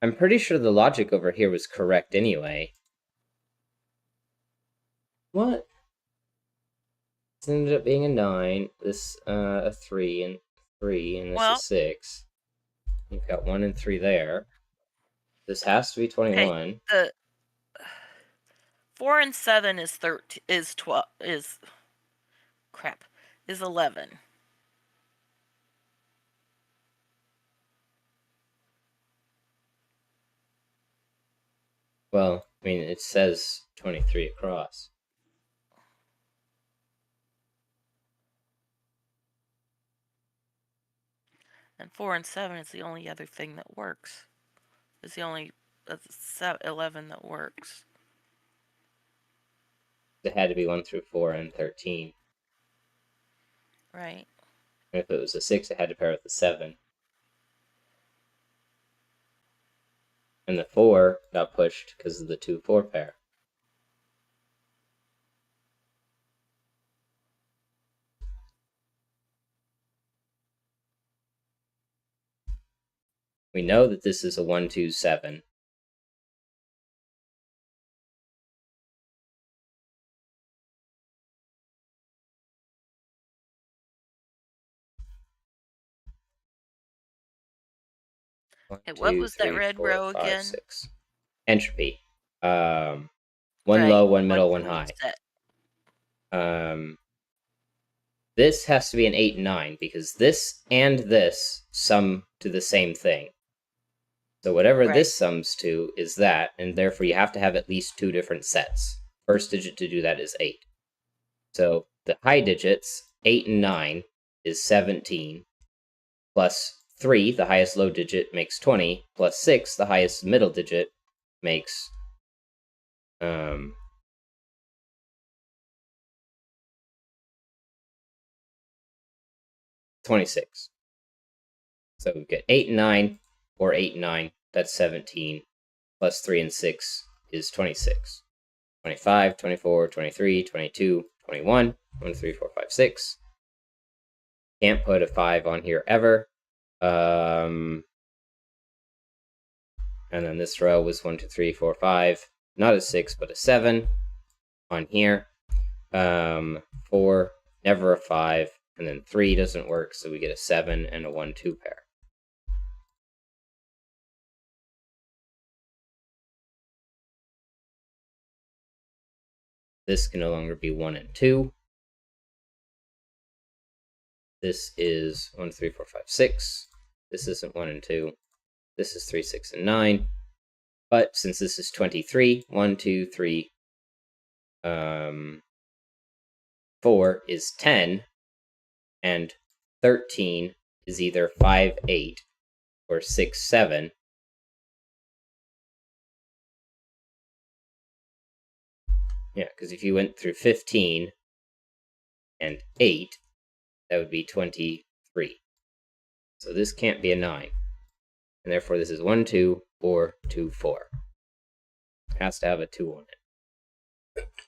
I'm pretty sure the logic over here was correct anyway. What? This ended up being a 9. This a 3 and 3, and this Well, is 6. You've got 1 and 3 there. This has to be okay. 21. The 4 and 7 is 13 is 12 is crap. Is 11. Well, I mean, it says 23 across. And 4 and 7 is the only other thing that works. It's the only 11 that works. It had to be 1 through 4 and 13. Right. And if it was a 6, it had to pair with the 7. And the 4 got pushed because of the 2-4 pair. We know that this is a 1, 2, 7. One, And what two, was that three, red four, row five, again? 6. Entropy. One Right. low, one One middle, one from each high. set. This has to be an 8 and 9 because this and this sum to the same thing. So whatever Right. this sums to is that, and therefore you have to have at least 2 different sets. First digit to do that is 8. So the high digits, 8 and 9, is 17, plus 3, the highest low digit, makes 20, plus 6, the highest middle digit, makes 26. So we get 8 and 9, or 8 and 9, that's 17, plus 3 and 6 is 26. 25, 24, 23, 22, 21, 1, 3, 4, 5, 6. Can't put a 5 on here ever. And then this row was 1, 2, 3, 4, 5. Not a 6, but a 7 on here. 4, never a 5. And then 3 doesn't work, so we get a 7 and a 1, 2 pair. This can no longer be 1 and 2. This is 1, 3, 4, 5, 6. This isn't 1 and 2. This is 3, 6, and 9. But since this is 23, 1, 2, 3, 4 is 10, and 13 is either 5, 8, or 6, 7. Yeah, because if you went through 15 and 8, that would be 23. So this can't be a 9. And therefore this is 1, 2, or 2, 4. It has to have a 2 on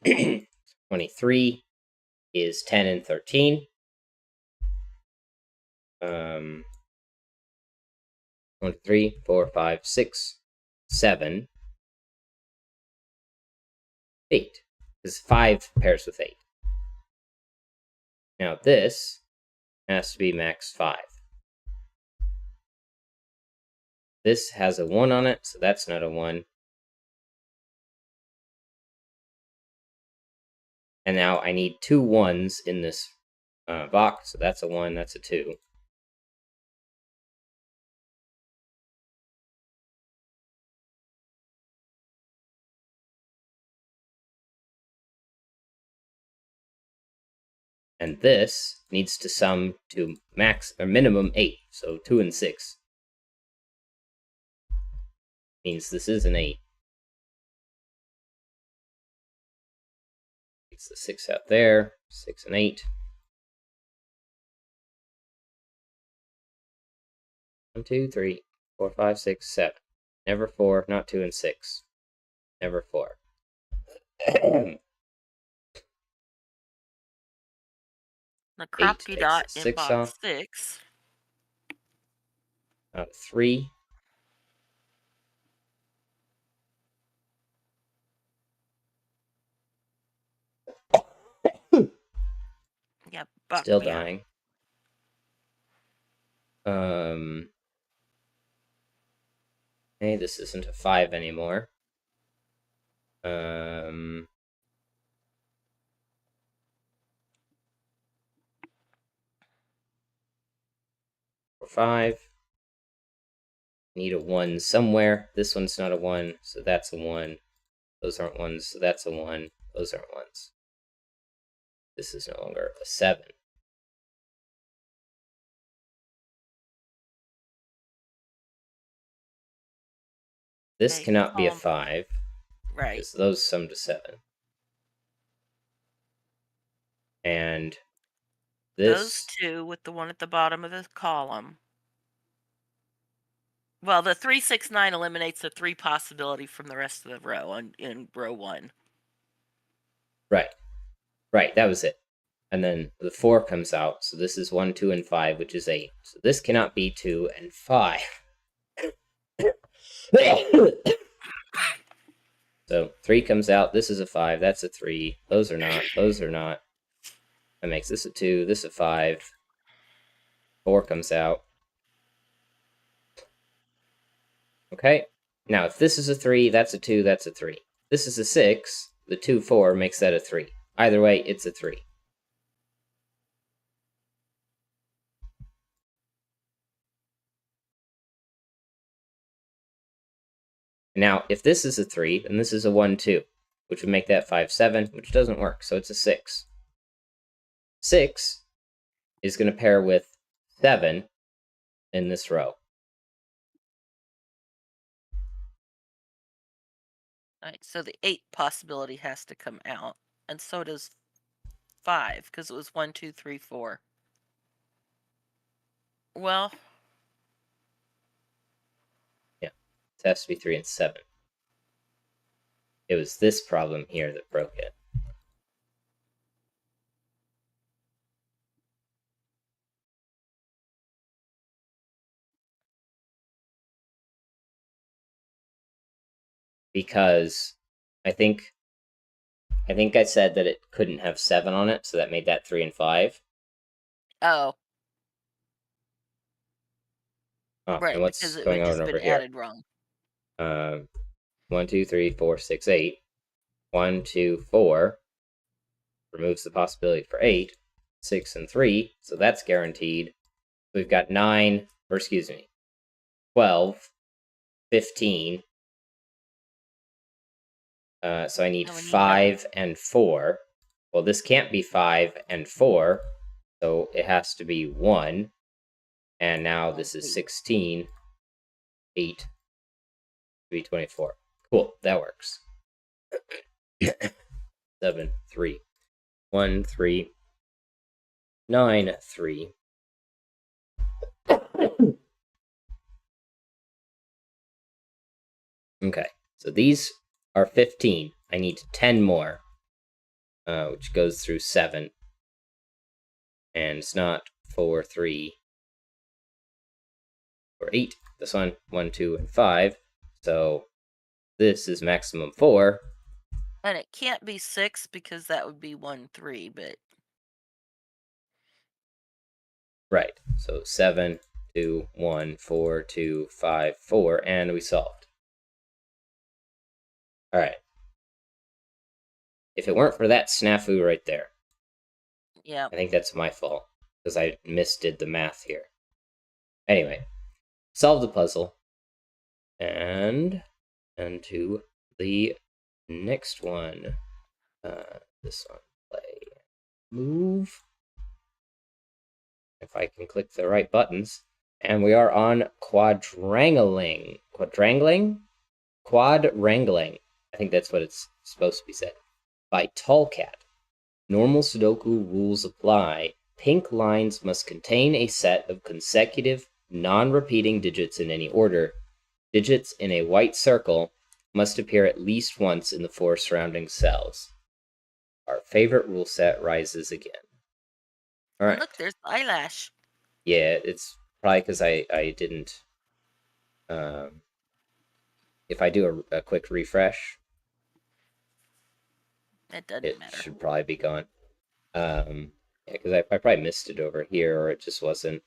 it. 23 is 10 and 13. 1, 3, 4, 5, 6, 7, 8. Because 5 pairs with 8. Now this has to be max 5. This has a 1 on it, so that's not a 1. And now I need 2 1s in this box, so that's a 1, that's a 2. And this needs to sum to max or minimum 8, so 2 and 6. Means this is an 8. It's the 6 out there, 6 and 8. 1, 2, 3, 4, 5, 6, 7. Never 4, not 2 and 6. Never 4. The 8 crappy takes dot the in 6 box off. 6. 3. Yeah, Still bucked me out. dying. Okay, this isn't a 5 anymore. 4, 5. Need a 1 somewhere. This one's not a 1, so that's a 1. Those aren't ones, so that's a 1. Those aren't ones. This is no longer a 7. This Okay, cannot be a column. 5, Right. because those sum to 7. And Those this, two with the one at the bottom of the column. Well, the 3, 6, 9 eliminates the 3 possibility from the rest of the row in row 1. right, that was it. And then the 4 comes out, so this is 1, 2, and 5, which is 8. So this cannot be 2 and 5. So 3 comes out, this is a 5, that's a 3. Those are not, those are not. That makes this a 2, this a 5. 4 comes out. Okay, now if this is a 3, that's a 2, that's a 3. This is a 6, the 2, 4 makes that a 3. Either way, it's a 3. Now, if this is a 3, then this is a 1, 2, which would make that 5, 7, which doesn't work, so it's a 6. 6 is going to pair with 7 in this row. Alright, so the 8 possibility has to come out, and so does 5, because it was 1, 2, 3, 4. Well, Yeah, it has to be 3 and 7. It was this problem here that broke it. Because I think I said that it couldn't have 7 on it, so that made that 3 and 5. oh, Oh, and right, because what's it going would on just over been here? added wrong. 1, 2, 3, 4, 6, 8. 1, 2, 4 removes the possibility for 8. 6 and 3, so that's guaranteed. We've got 9, or excuse me, 12, 15. So I need And we need 9. 5 and 4. Well, this can't be 5 and 4, so it has to be 1. And now And this is 8. 16, 8, 3, 24. Cool, that works. 7, 3, 1, 3, 9, 3. Okay, so these are 15. I need 10 more, which goes through 7. And it's not 4, 3, or 8. This one, 1, 2, and 5. So this is maximum 4. And it can't be 6 because that would be 1, 3, but Right. So 7, 2, 1, 4, 2, 5, 4, and we solved. All right. If it weren't for that snafu right there, yeah. I think that's my fault because I misdid the math here. Anyway, solve the puzzle and to the next one. This one, play, move. If I can click the right buttons. And we are on quadrangling. Quadrangling? Quadrangling. I think that's what it's supposed to be said. By Tallcat. Normal Sudoku rules apply. Pink lines must contain a set of consecutive, non-repeating digits in any order. Digits in a white circle must appear at least once in the 4 surrounding cells. Our favorite rule set rises again. All And right. look, there's eyelash. Yeah, it's probably because I didn't. If I do a quick refresh, It doesn't it matter. should probably be gone. Yeah, because I probably missed it over here, or it just wasn't.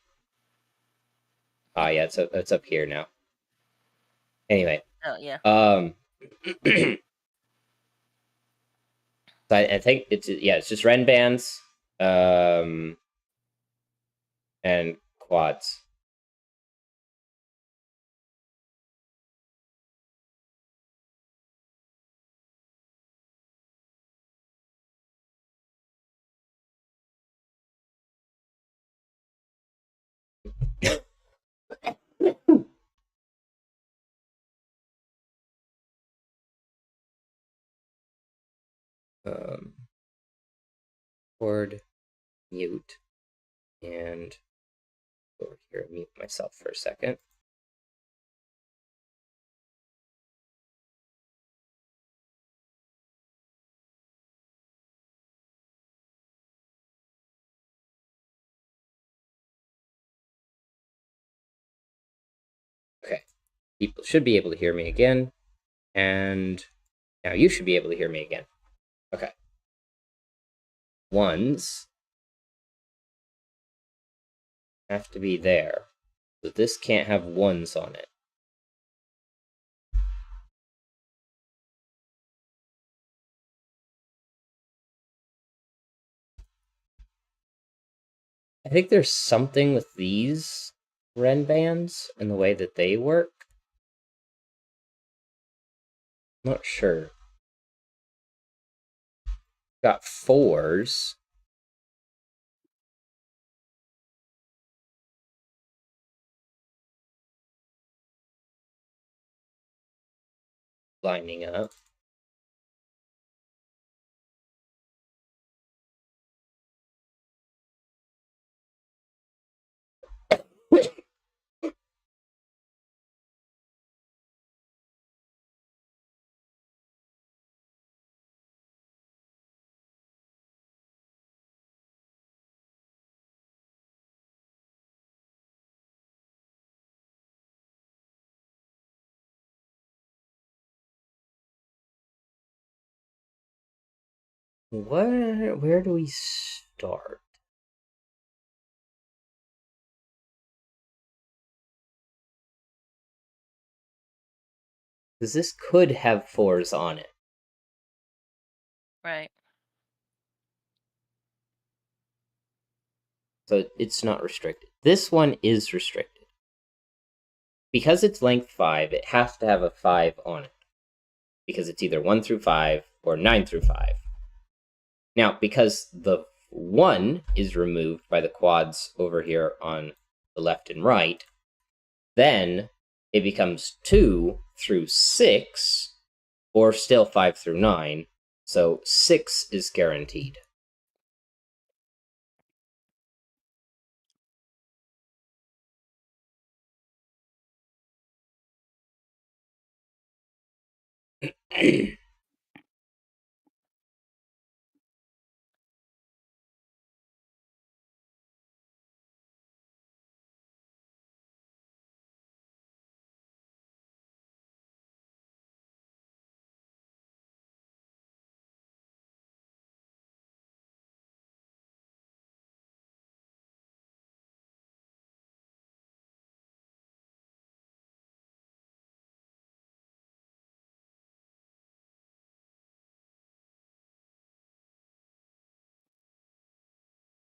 Ah, yeah, it's up here now. Anyway, Oh, yeah. so I think it's just Ren bands, and quads. Record, mute, and over here, mute myself for a second. Okay, people should be able to hear me again, and now you should be able to hear me again. Okay. Ones have to be there, so this can't have ones on it. I think there's something with these Ren bands and the way that they work. Not sure. Got fours. Lining up. Where do we start? Because this could have fours on it. Right. So it's not restricted. This one is restricted. Because it's length 5, it has to have a 5 on it. Because it's either 1 through 5 or 9 through 5. Now, because the 1 is removed by the quads over here on the left and right, then it becomes 2 through 6, or still 5 through 9. So 6 is guaranteed.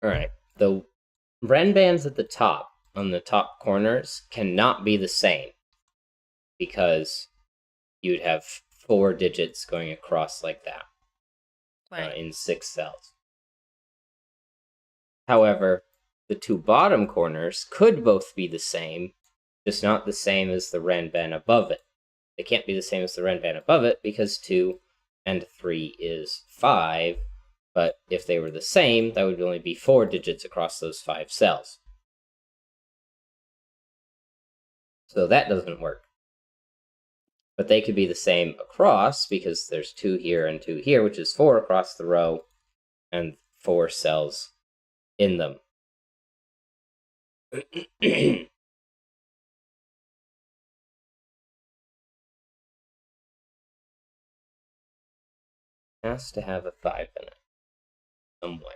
Alright, the Ren bands at the top, on the top corners, cannot be the same. Because you'd have 4 digits going across like that. Right. In 6 cells. However, the 2 bottom corners could both be the same, just not the same as the Ren band above it. They can't be the same as the Ren band above it because 2 and 3 is 5, but if they were the same, that would only be 4 digits across those 5 cells. So that doesn't work. But they could be the same across because there's 2 here and 2 here, which is 4 across the row, and 4 cells in them. Has to have a 5 in it somewhere.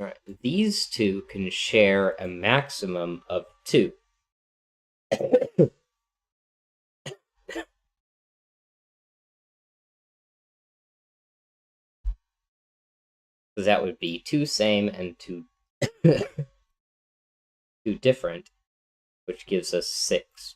All right, these two can share a maximum of 2. because that would be two same and two two different, which gives us 6.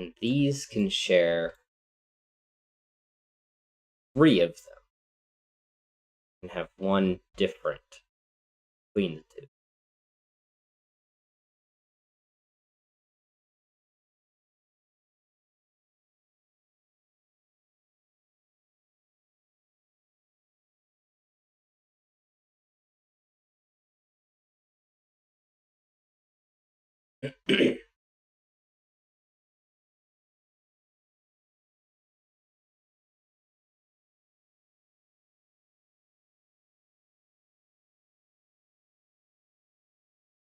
And these can share 3 of them and have one different between the two.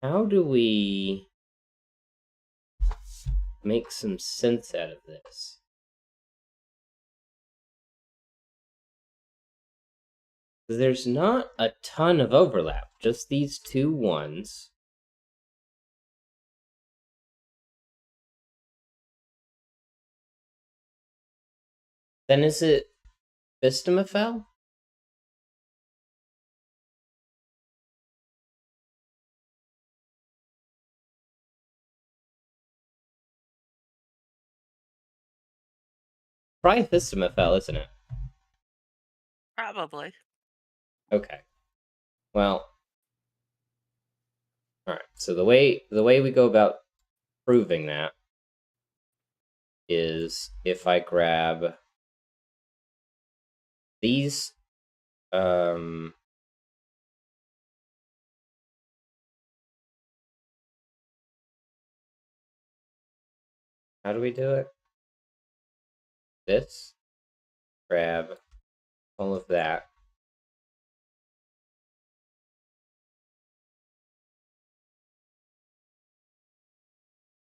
How do we make some sense out of this? There's not a ton of overlap, just these 2 ones. Then is it Bistamafel? Probably Bistamafel, isn't it? Probably. Okay. Well, all right. So the way we go about proving that is if I grab these how do we do it? This, grab all of that.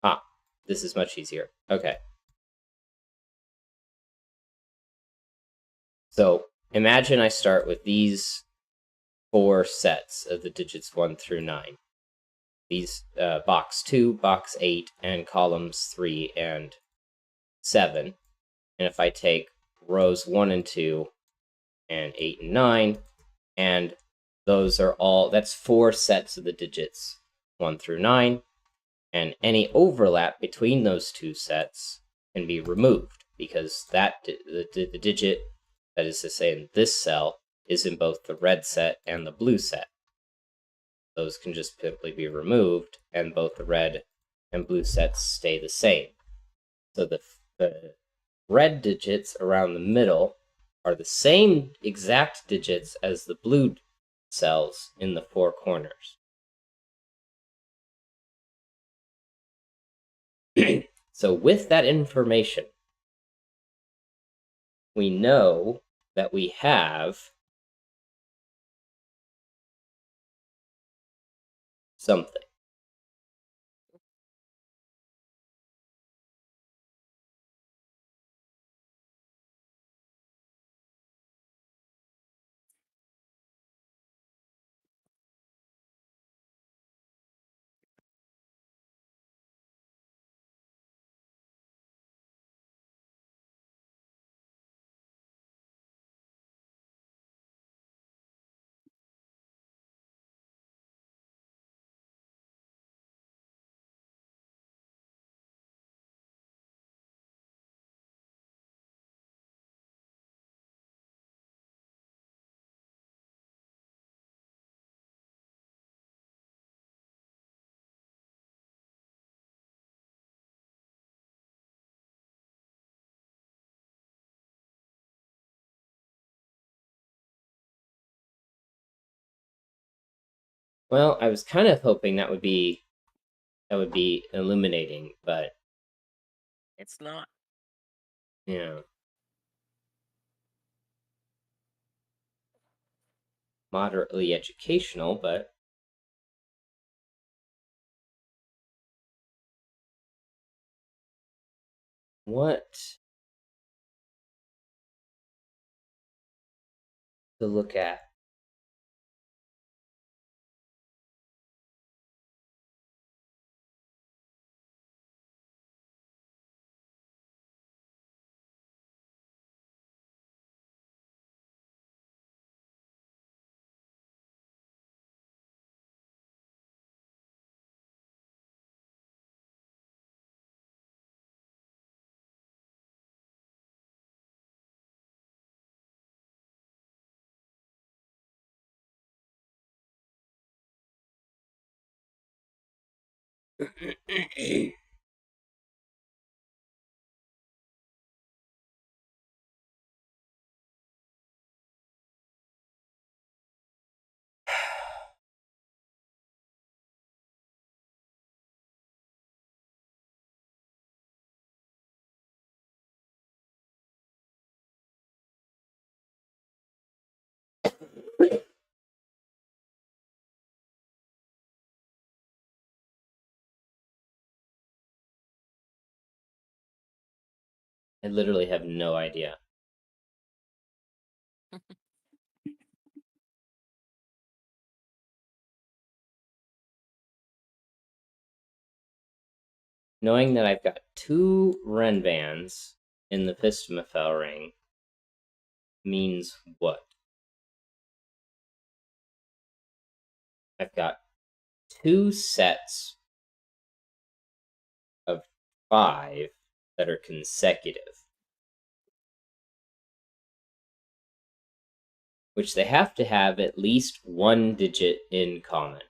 Ah, this is much easier. Okay. So imagine I start with these 4 sets of the digits 1 through 9. These box 2, box 8, and columns 3 and 7. And if I take rows 1 and 2 and 8 and 9, and those are all, that's 4 sets of the digits 1 through 9, and any overlap between those 2 sets can be removed because the digit that is to say in this cell is in both the red set and the blue set. Those can just simply be removed, and both the red and blue sets stay the same. So the red digits around the middle are the same exact digits as the blue cells in the 4 corners. So with that information, we know that we have something. Well, I was kind of hoping that would be illuminating, but It's not. yeah, moderately educational, but what to look at? I literally have no idea. Knowing that I've got two Renvans in the Pistomafel ring means what? I've got two sets of 5 that are consecutive, which they have to have at least one digit in common.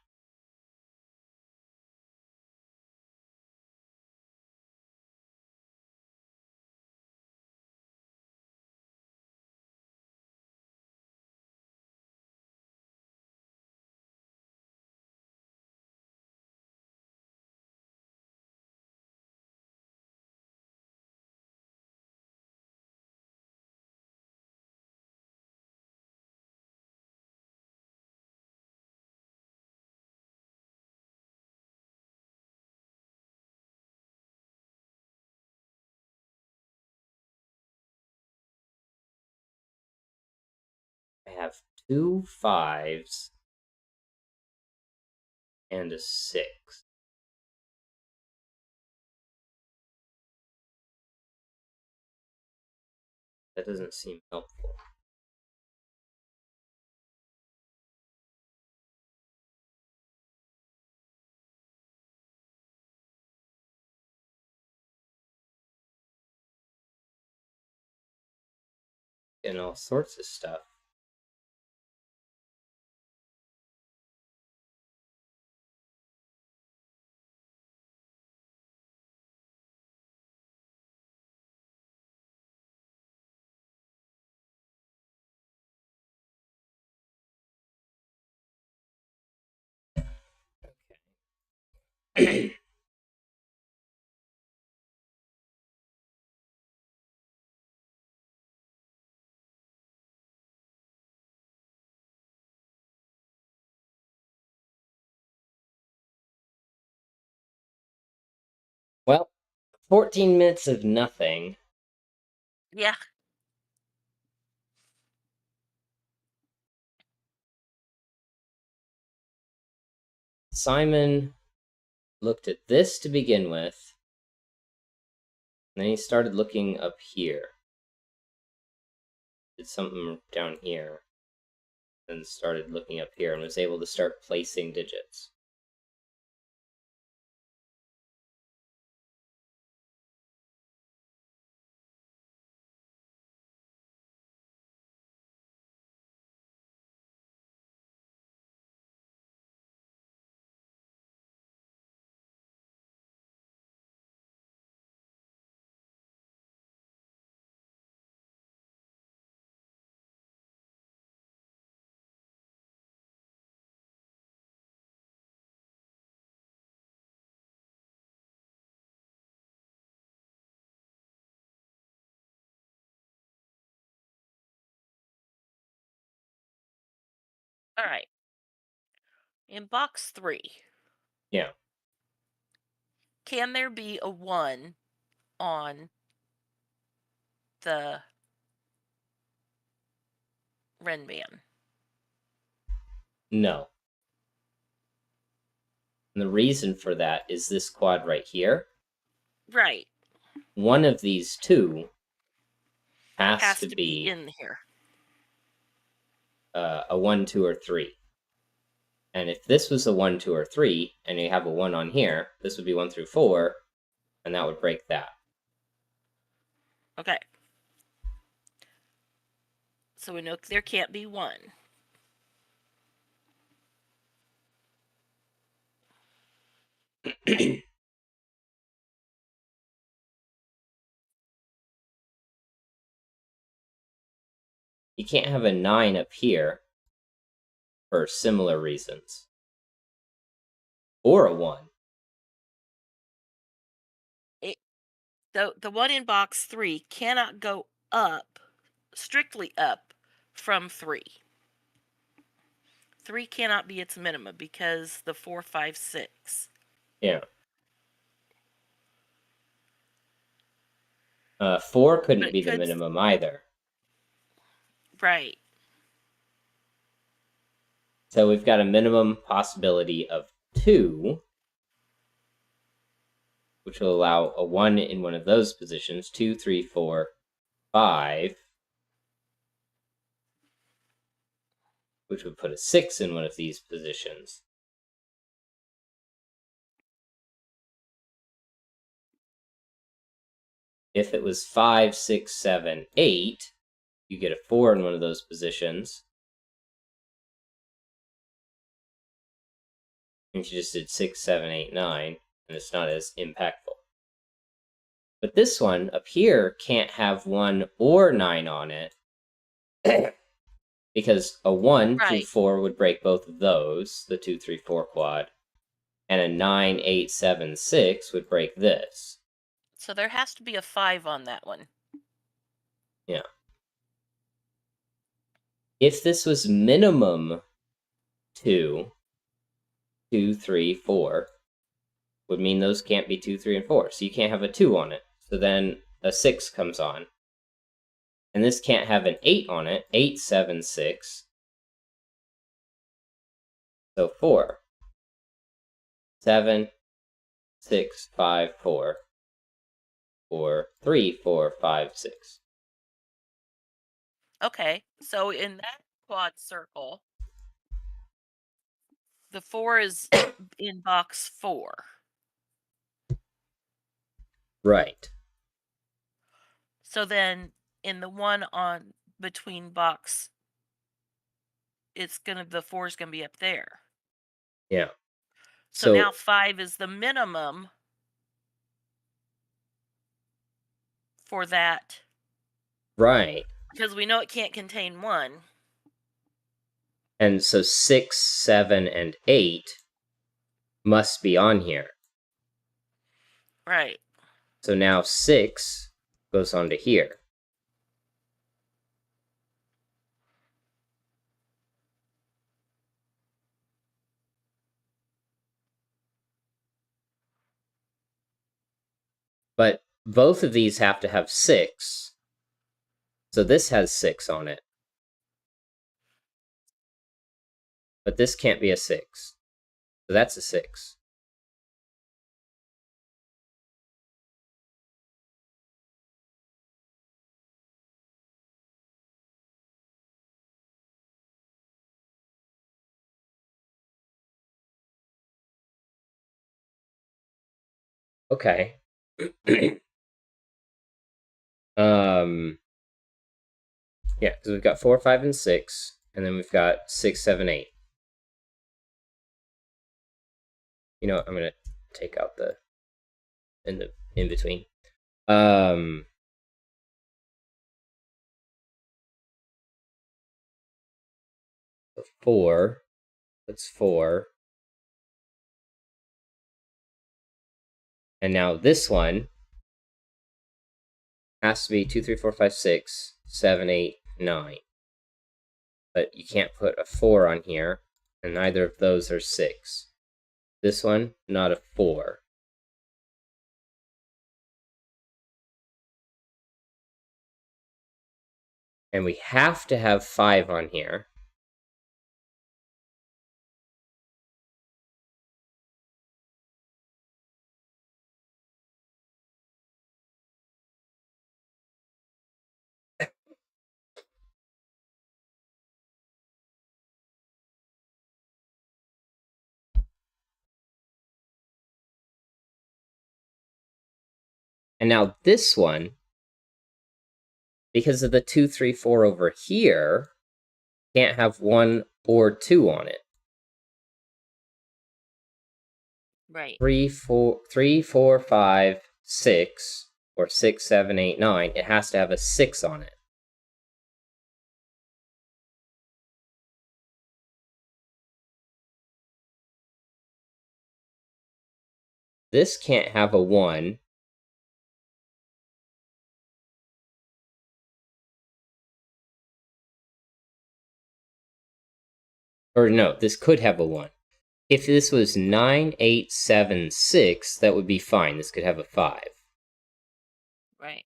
I have 2 5s and a 6. That doesn't seem helpful. And all sorts of stuff. Well, 14 minutes of nothing. Yeah. Simon looked at this to begin with, and then he started looking up here. Did something down here, and started looking up here, and was able to start placing digits. All right. In box 3, Yeah. can there be a 1 on the Renban? No. And the reason for that is this quad right here. Right. One of these two has Has to to be be in here. a 1, 2, or 3. And if this was a 1, 2, or 3, and you have a 1 on here, this would be 1 through 4, and that would break that. Okay. So we know there can't be 1. You can't have a 9 up here for similar reasons. Or a 1. The one in box 3 cannot go up, strictly up, from 3. 3 cannot be its minimum because the 4, 5, 6. Yeah. 4 But couldn't it be the could. minimum either. Right. So we've got a minimum possibility of 2, which will allow a 1 in one of those positions. 2, 3, 4, 5, which would put a 6 in one of these positions. If it was 5, 6, 7, 8, you get a 4 in one of those positions. And you just did 6, 7, 8, 9, and it's not as impactful. But this one up here can't have 1 or 9 on it, because a 1 through Right. 4 would break both of those, the 2, 3, 4 quad, and a 9, 8, 7, 6 would break this. So there has to be a 5 on that one. Yeah. If this was minimum 2, 2, 3, 4, would mean those can't be 2, 3, and 4. So you can't have a 2 on it. So then a 6 comes on. And this can't have an 8 on it. 8, 7, 6. So 4. 7, 6, 5, 4. Or 3, 4, 5, 6. Okay. So in that quad circle, the 4 is in box 4. Right. So then in the one on between box, the 4 is gonna be up there. Yeah. So now So, 5 is the minimum for that right. because we know it can't contain 1. And so 6, 7, and 8 must be on here. Right. So now 6 goes on to here. But both of these have to have 6. So this has 6 on it. But this can't be a 6. So that's a 6. Okay. Yeah, because we've got 4, 5, and 6, and then we've got 6, 7, 8. You know what? I'm gonna take out the in between. Um, 4. That's 4. And now this one has to be 2, 3, 4, 5, 6, 7, 8, 9. but you can't put a 4 on here, and neither of those are 6. This one, not a 4. And we have to have 5 on here. And now this one, because of the 2, 3, 4 over here, can't have 1 or 2 on it. Right. 3, 4, 5, 6, or 6, 7, 8, 9. It has to have a 6 on it. This can't have a 1. Or no, this could have a 1. If this was 9, 8, 7, 6, that would be fine. This could have a 5. Right.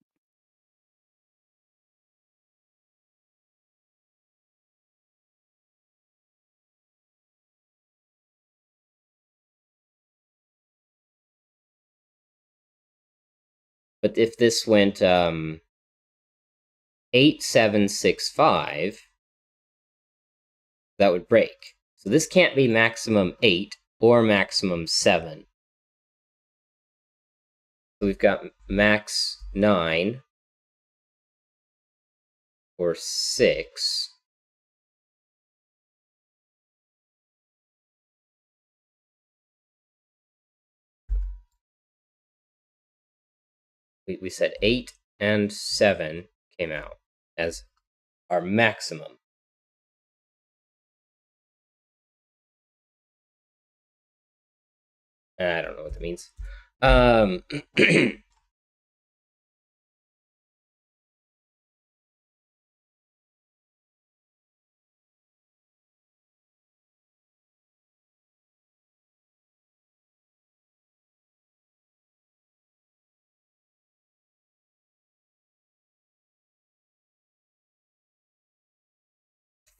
But if this went 8, 7, 6, 5, that would break. So this can't be maximum 8 or maximum 7. So we've got max 9 or 6. We said 8 and 7 came out as our maximum. I don't know what that means.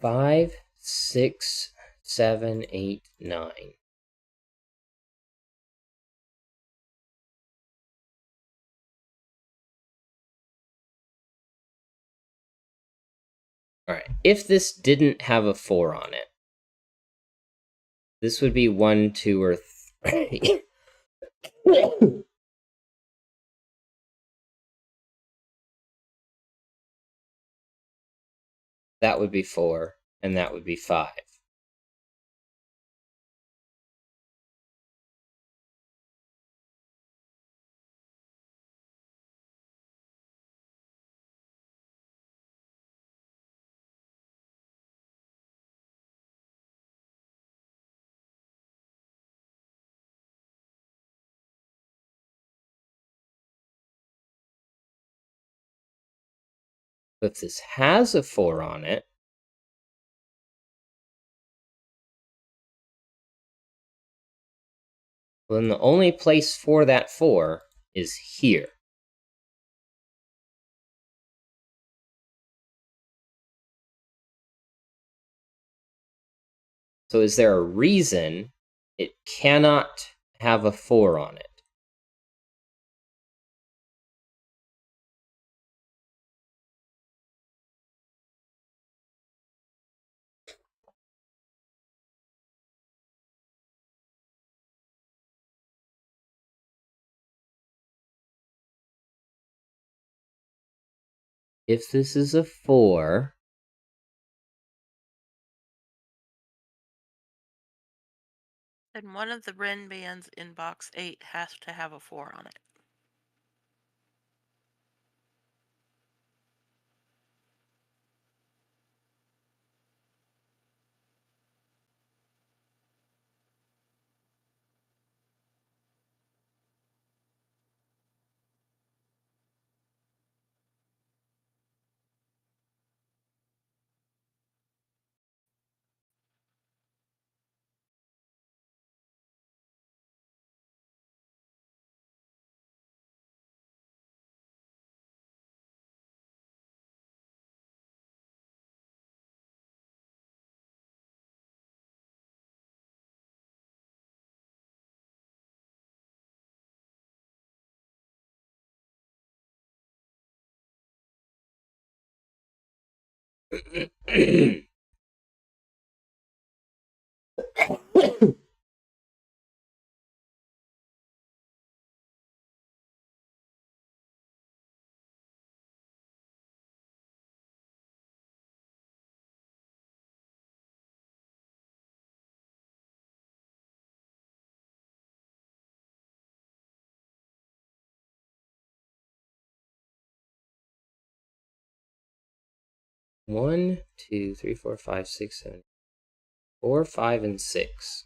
5, 6, 7, 8, 9. All right. If this didn't have a 4 on it, this would be 1, 2, or 3. That would be 4, and that would be 5. If this has a 4 on it, well, then the only place for that 4 is here. So is there a reason it cannot have a 4 on it? If this is a 4, Then one of the Ren bands in box 8 has to have a 4 on it. 1, 2, 3, 4, 5, 6, 7, 4, 5, and 6.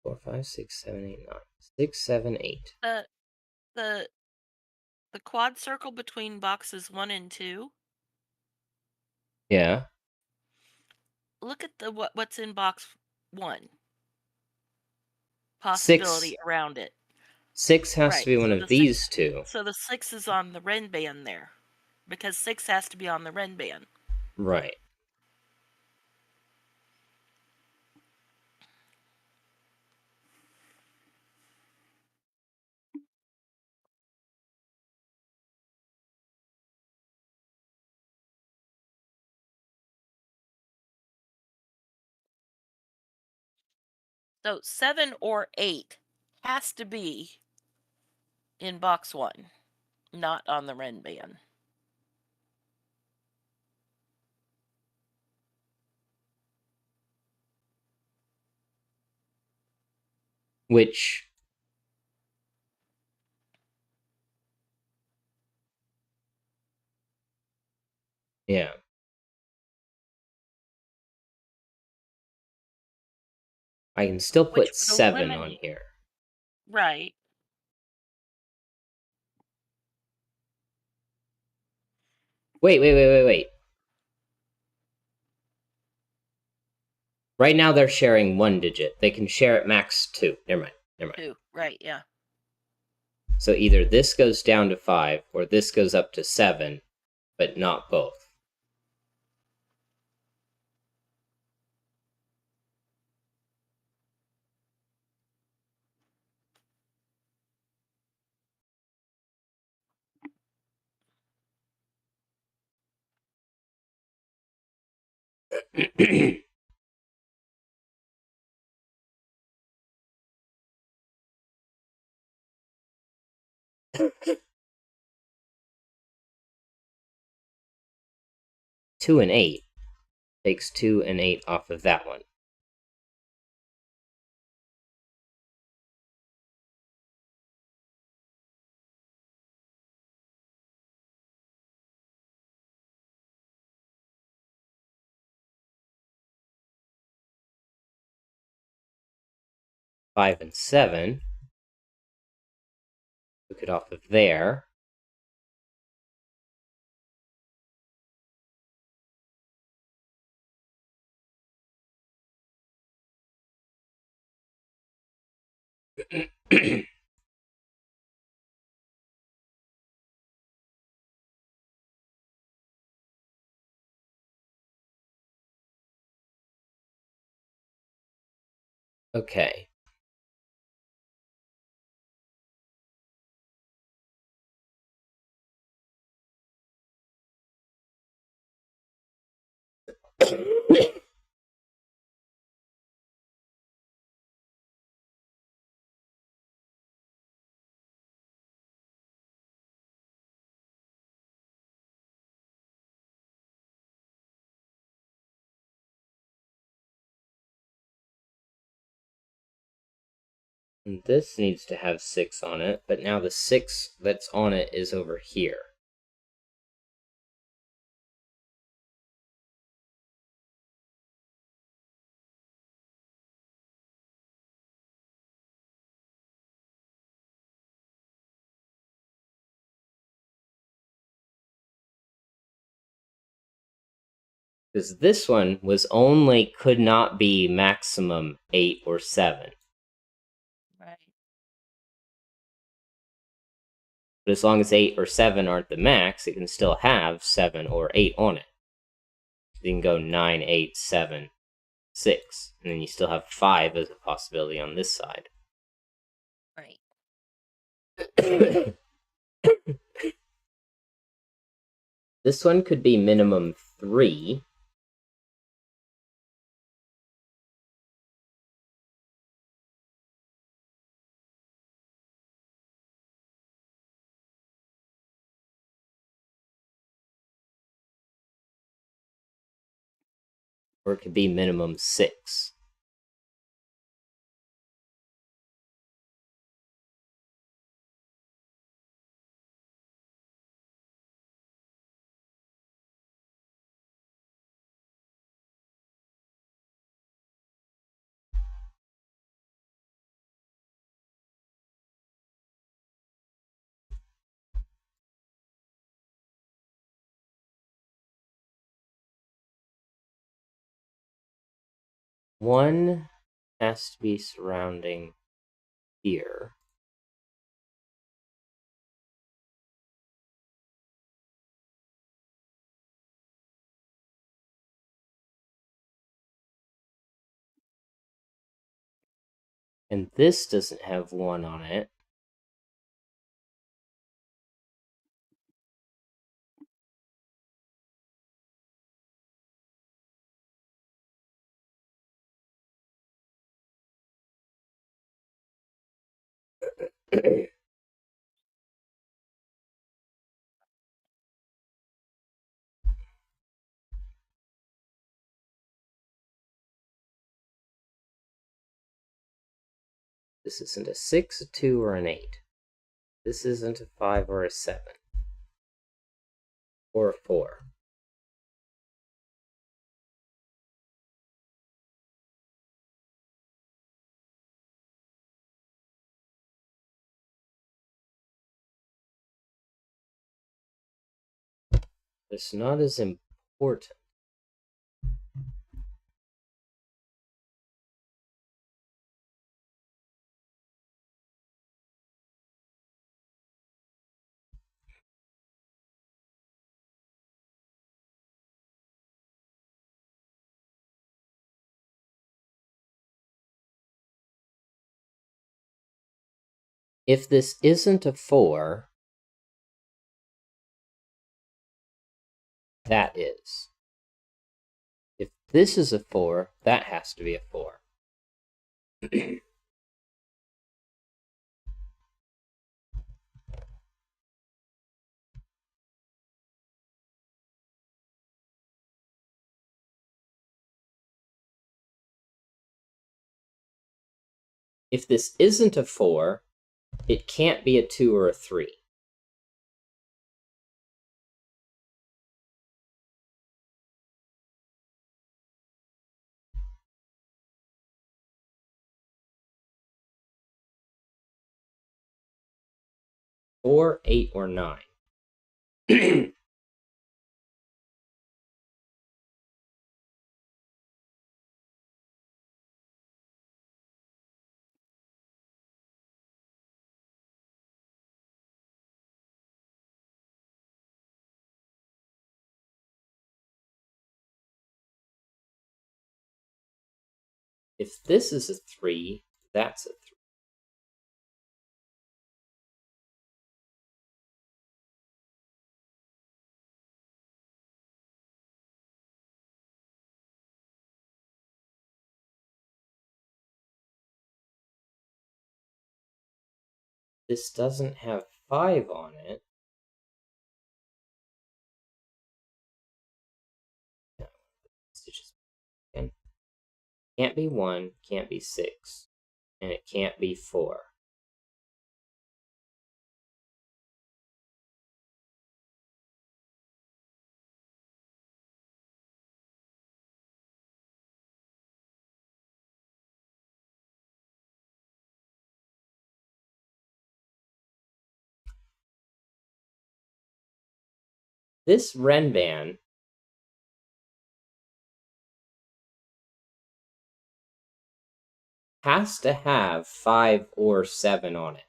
Four, 5, 6, 7, 8, 9. 6, 7, 8. The the quad circle between boxes 1 and 2. Yeah. Look at the what's in box 1. 6. Possibility around it. 6 has to Right. be one So of the 6 these two. so the 6 is on the ren band there. Because 6 has to be on the ren band. Right. So 7 or 8 has to be in box 1, not on the ren band. Which, yeah. I can still Which put would 7 on eliminate. here. Right. Wait. Right now they're sharing 1 digit. They can share at max 2. Never mind. 2. Right, yeah. So either this goes down to 5 or this goes up to 7, but not both. Two and 8 takes 2 and 8 off of that one. Five and 7. Took it off of there. Okay. And this needs to have 6 on it, but now the 6 that's on it is over here. Because this one was only could not be maximum 8 or 7. Right. But as long as 8 or 7 aren't the max, it can still have 7 or 8 on it. So you can go 9, 8, 7, 6, and then you still have 5 as a possibility on this side. Right. This one could be minimum 3. Or it could be minimum 6. One has to be surrounding here. And this doesn't have 1 on it. This isn't a 6, a 2, or an 8. This isn't a 5 or a 7. Or a 4. It's not as important. If this isn't a 4, that is. If this is a 4, that has to be a 4. If this isn't a 4, it can't be a 2 or a 3. Or 8 or 9. If this is a 3, that's a 3. This doesn't have 5 on it. Stitches again. Can't be 1, can't be 6, and it can't be 4. This Renban has to have 5 or 7 on it.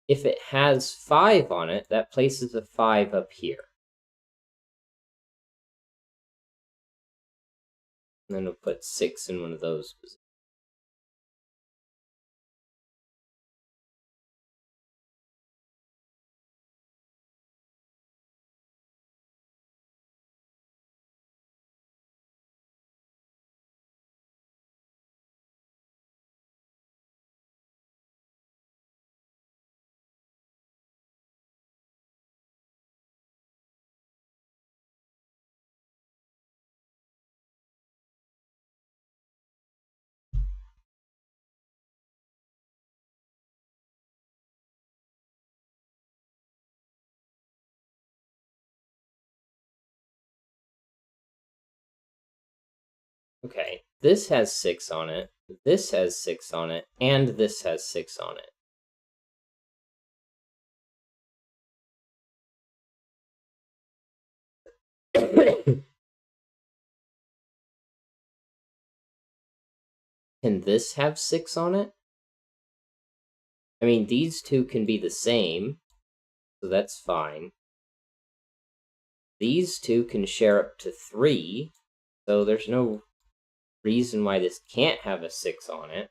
If it has 5 on it, that places a 5 up here. And then we'll put 6 in one of those positions. Okay, this has 6 on it, this has 6 on it, and this has 6 on it. Can this have 6 on it? I mean, these two can be the same, so that's fine. These two can share up to 3, so there's no reason why this can't have a 6 on it.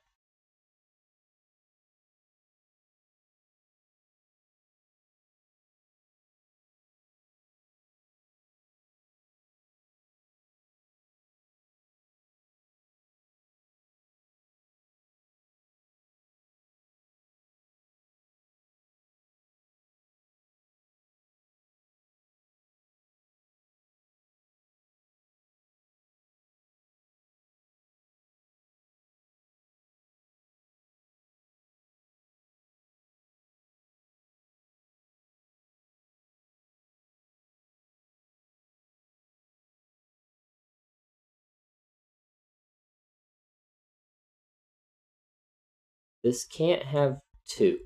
This can't have 2.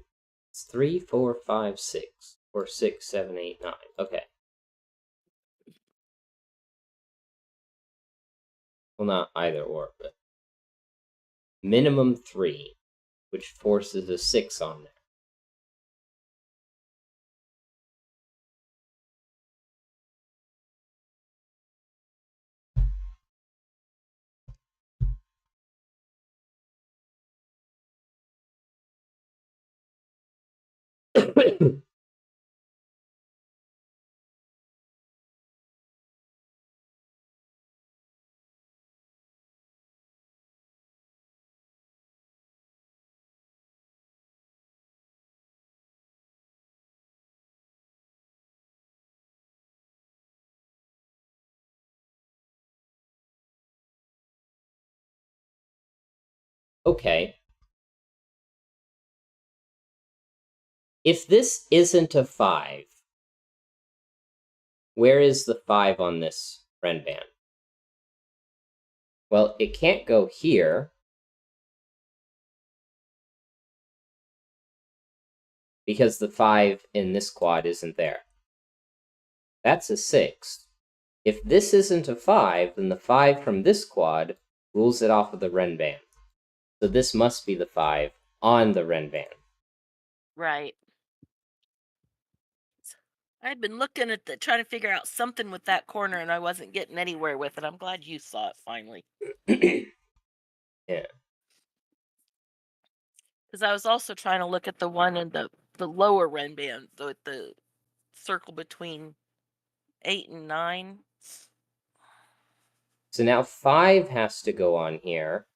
It's 3, 4, 5, 6. Or 6, 7, 8, 9. Okay. Well, not either or, but minimum 3, which forces a 6 on there. Okay. If this isn't a 5, where is the 5 on this friend band? Well, it can't go here, because the 5 in this quad isn't there. That's a 6. If this isn't a 5, then the 5 from this quad rules it off of the Ren band. So this must be the 5 on the Ren band. Right. I'd been looking at trying to figure out something with that corner, and I wasn't getting anywhere with it. I'm glad you saw it finally. Yeah. Because I was also trying to look at the one in the lower Ren band, the circle between 8 and 9. So now 5 has to go on here.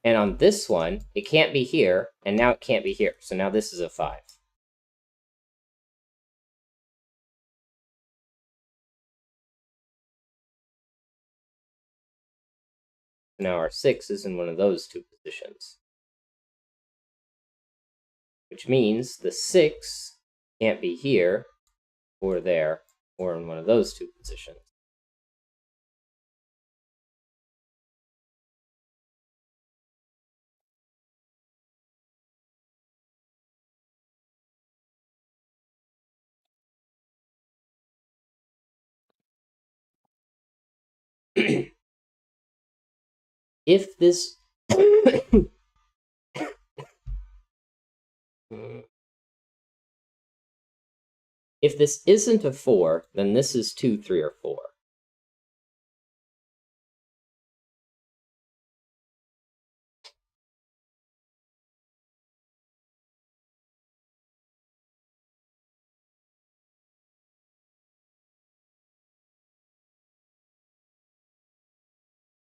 And on this one, it can't be here, and now it can't be here. So now this is a 5. Now our 6 is in one of those two positions. Which means the 6 can't be here, or there, or in one of those two positions. If this if this isn't a 4, then this is 2, 3, or 4.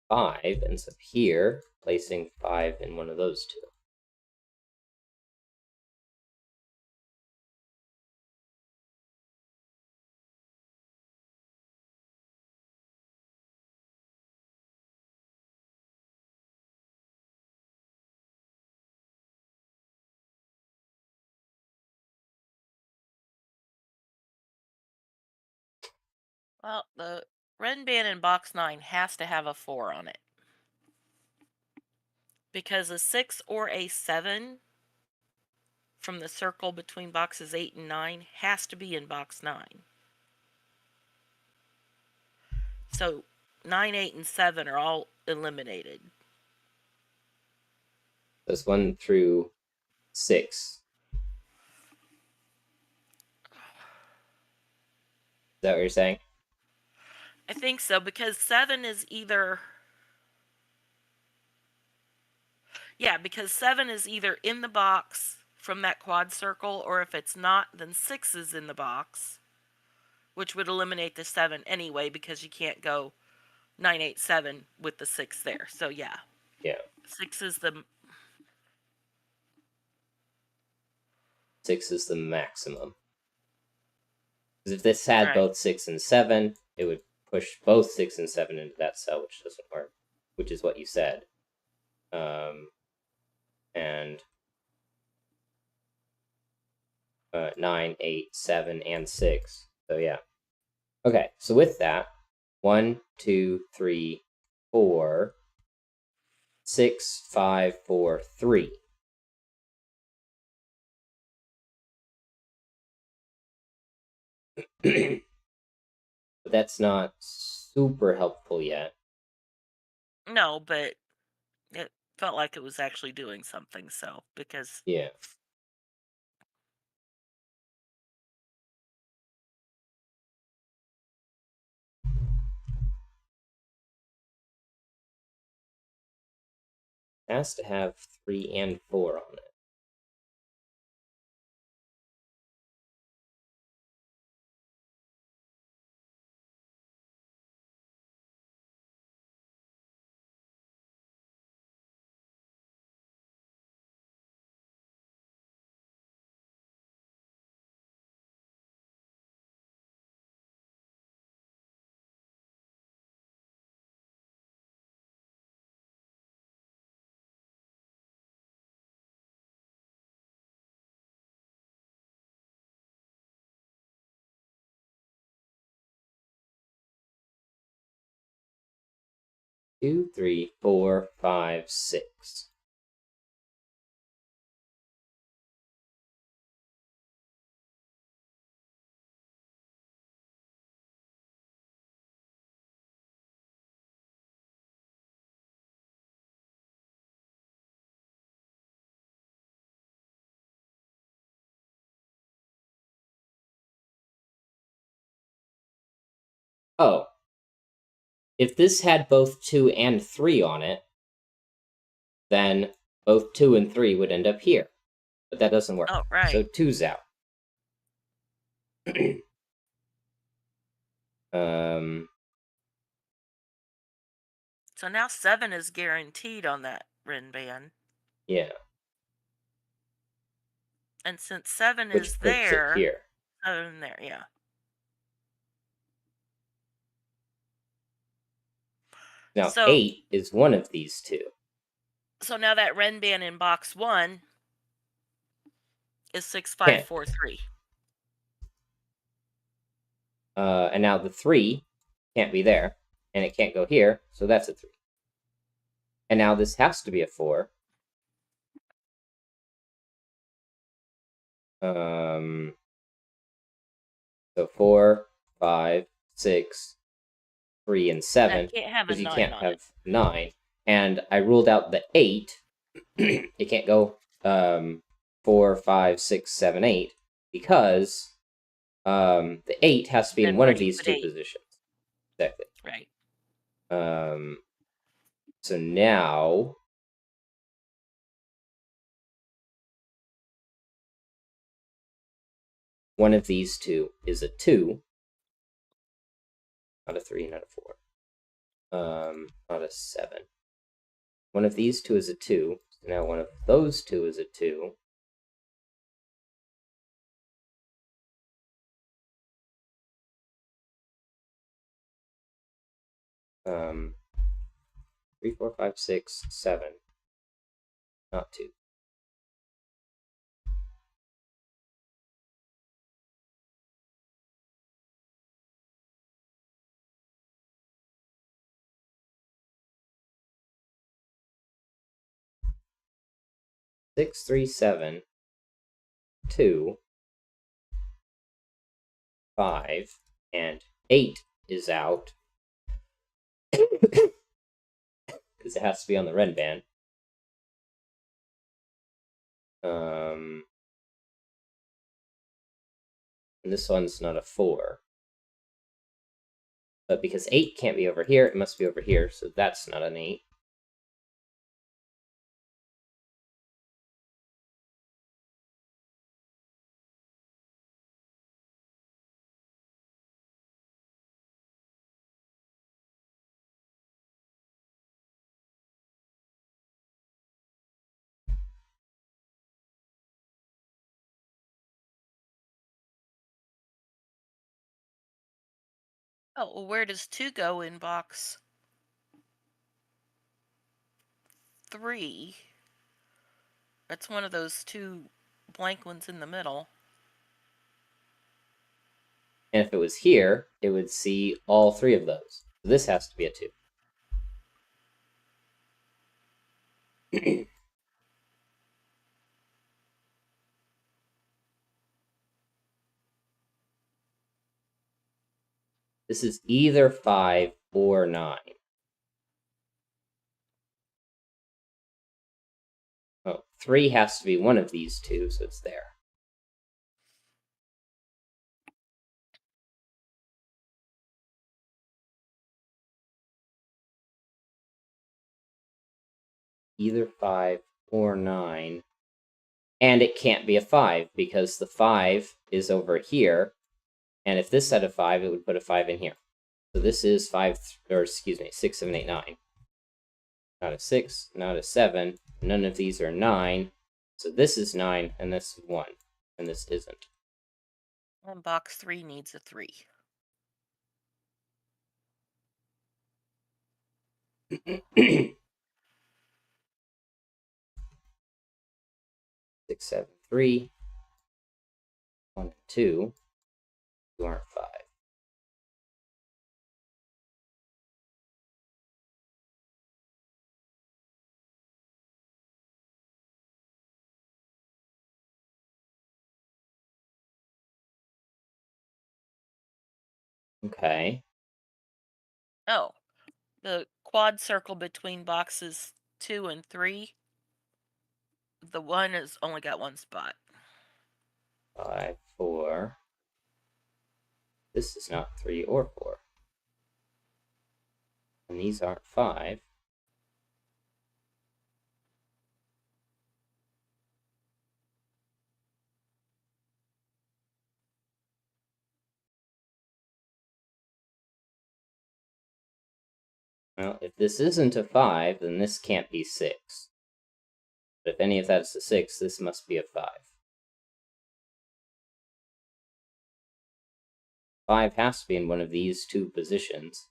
Five ends up here, placing 5 in one of those two. Well, the red band in box 9 has to have a 4 on it. Because a 6 or a 7 from the circle between boxes 8 and 9 has to be in box 9. So 9, 8, and 7 are all eliminated. That's 1 through 6. Is that what you're saying? I think so, because 7 is either... Yeah, because 7 is either in the box from that quad circle, or if it's not, then 6 is in the box, which would eliminate the 7 anyway, because you can't go 9, 8, 7 with the 6 there. So yeah. Yeah. 6 is the... 6 is the maximum. Because if this had Right. both 6 and 7, it would push both 6 and 7 into that cell, which doesn't work, which is what you said. And 9, 8, 7, and 6. So yeah. Okay, so with that, 1, 2, 3, 4, 6, 5, 4, 3. But that's not super helpful yet. No, but it felt like it was actually doing something, so, because... Yeah. It has to have 3 and 4 on it. Two, three, four, five, 6. Oh, if this had both 2 and 3 on it, then both 2 and 3 would end up here. But that doesn't work. Oh, So right. 2's out. So now 7 is guaranteed on that Rin band. Yeah. And since 7 is Which puts it there, here. 7 there, yeah. Now, So 8 is one of these two. so now that Ren band in box 1 is 6, 5, Can't. 4, 3. And now the 3 can't be there, and it can't go here, so that's a 3. And now this has to be a 4. So 4, 5, 6, 3, and 7, That can't have a because you 9 can't on have it. 9. And I ruled out the 8. It can't go 4, 5, 6, 7, 8, because the 8 has to be in Then one where of do you these put two 8? positions. Exactly. Right. So now one of these two is a 2, not a 3, not a 4. Not a 7. One of these two is a 2. So now one of those two is a 2. Um, 3, 4, 5, 6, 7. Not 2. Six, 3, 7, 2, 5, and 8 is out because it has to be on the red band. And this one's not a 4. But because 8 can't be over here, it must be over here, so that's not an 8. Oh, well, where does 2 go in box 3? That's one of those 2 blank ones in the middle. And if it was here, it would see all 3 of those. So this has to be a 2. This is either 5 or 9. Oh, 3 has to be one of these two, so it's there. Either 5 or 9. And it can't be a 5, because the 5 is over here. And if this had a 5, it would put a 5 in here. So this is 5, or excuse me, 6, 7, 8, 9. Not a 6, not a 7. None of these are 9. So this is 9, and this is 1. And this isn't. And box 3 needs a 3. 6, 7, 3. 1 and 2. 2 aren't 5. Okay. Oh, the quad circle between boxes 2 and 3, the 1 has only got 1 spot. 5, 4. This is not 3 or 4. And these aren't 5. Well, if this isn't a 5, then this can't be 6. But if any of that's a 6, this must be a 5. 5 has to be in one of these two positions.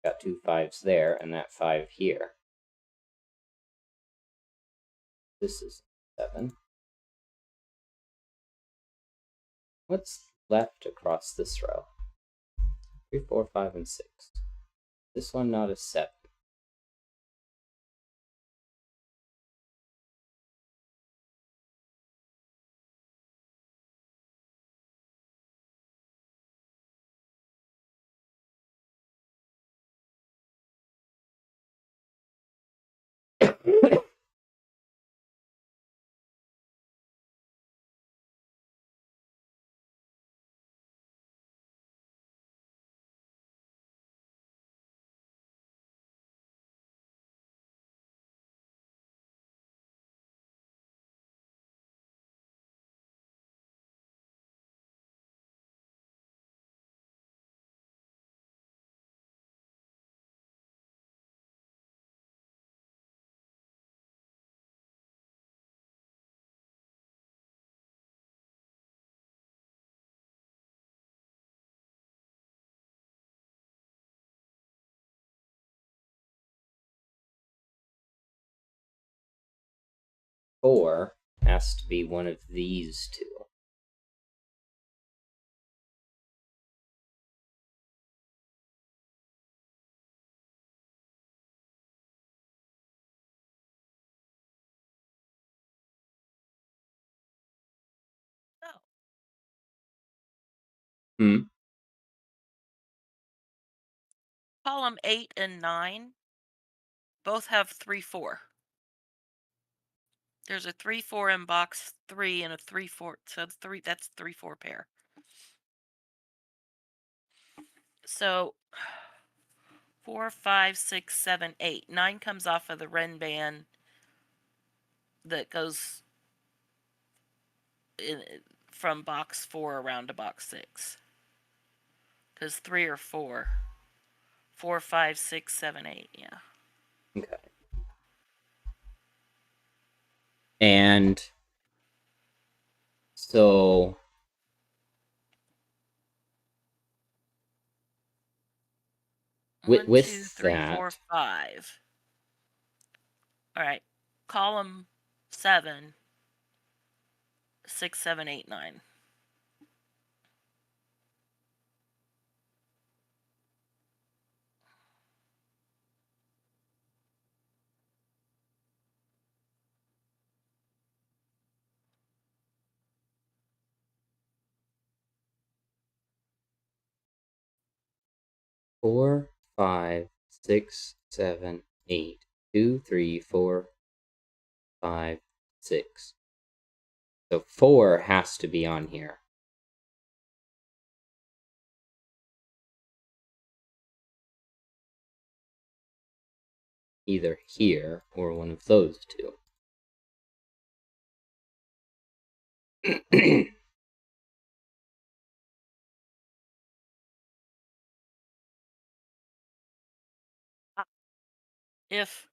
Got 2 5s there, and that 5 here. This is 7. What's left across this row? 3, 4, 5, and 6. This one not a 7. 4 has to be one of these two. Oh. Hmm. Column 8 and 9 both have 3 4. There's a 3 4 in box 3 and a 3 4. So that's 3 4 pair. So 4, 5, 6, 7, 8. 9 comes off of the Ren band that goes in, from box 4 around to box 6. Because 3 or 4. 4, 5, 6, 7, 8. Yeah. Okay. And so with, 1, with 2, 3, 4, that, 5. All right. Column 7, 6, 7, 8, 9. 4, 5, 6, 7, 8, 2, 3, 4, 5, 6. So 4 has to be on here. Either here or one of those two. If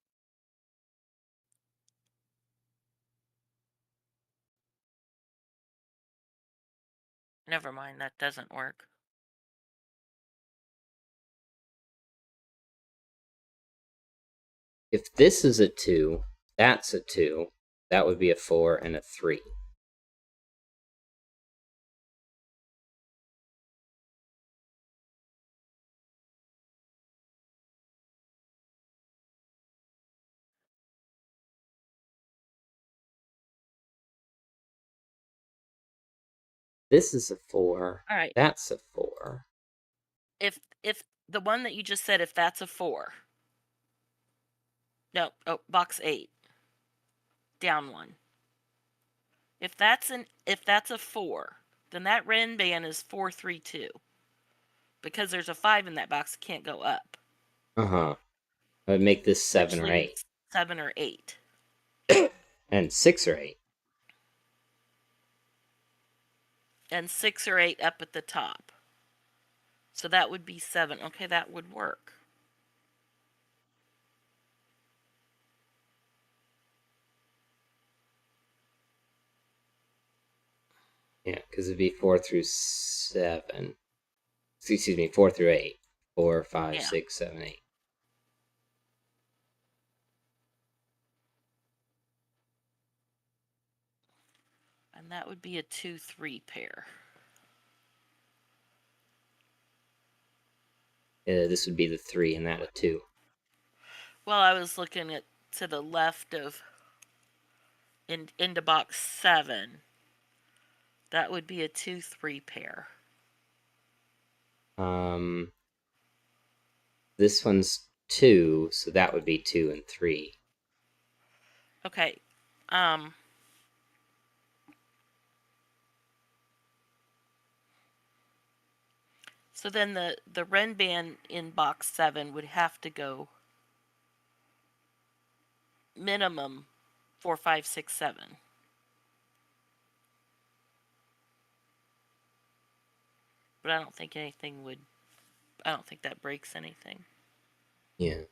never mind, that doesn't work. If this is a 2, that's a 2. That would be a 4 and a 3. This is a 4. All right. That's a 4. If the one that you just said, if that's a 4. No, oh, box 8. Down 1. If that's a 4, then that Ren band is 432. Because there's a 5 in that box, it can't go up. Uh-huh. I would make this 7 Which or 8. leaves 7 or 8. And 6 or 8. And 6 or 8 up at the top. So that would be 7. Okay, that would work. Yeah, because it'd be 4 through 7. Excuse me, 4 through 8. 4, 5, Yeah. 6, 7, 8. And that would be a 2 3 pair. This would be the 3 and that a 2. Well, I was looking at to the left of into box 7. That would be a 2 3 pair. This one's 2, so that would be 2 and 3. Okay. So then the Ren band in box 7 would have to go minimum 4 5 6 7. But I don't think anything would. I don't think that breaks anything. Yeah.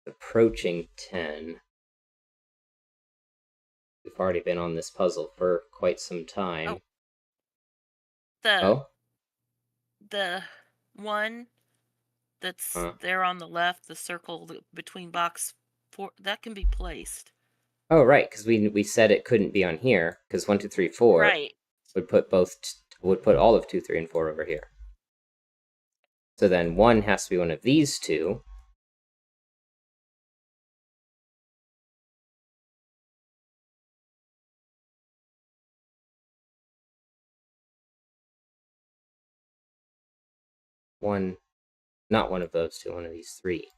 approaching 10. We've already been on this puzzle for quite some time. The Oh? the one that's Huh. there on the left, the circle between box 4, that can be placed. Oh, right, because we said it couldn't be on here, because 1, 2, 3, 4 Right. would put all of 2, 3, and 4 over here. So then 1 has to be one of these two. One, not one of those two, one of these three.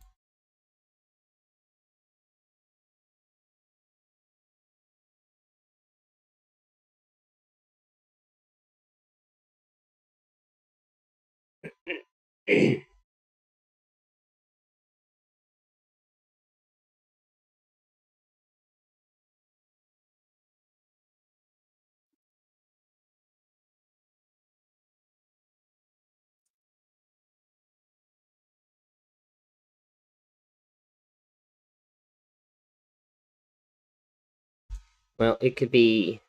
Well, it could be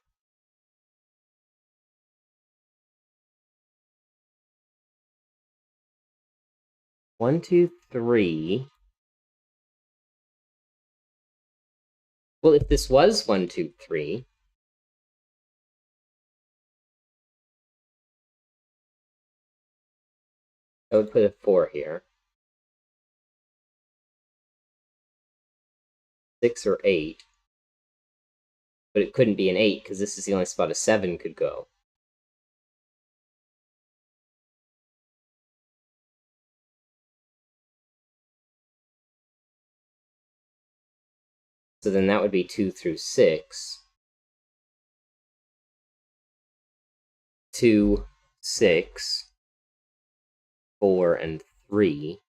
1, 2, 3. Well, if this was 1, 2, 3, I would put a 4 here. 6 or 8. But it couldn't be an 8, because this is the only spot a 7 could go. So then that would be 2 through 6. 2, 6, 4, and 3.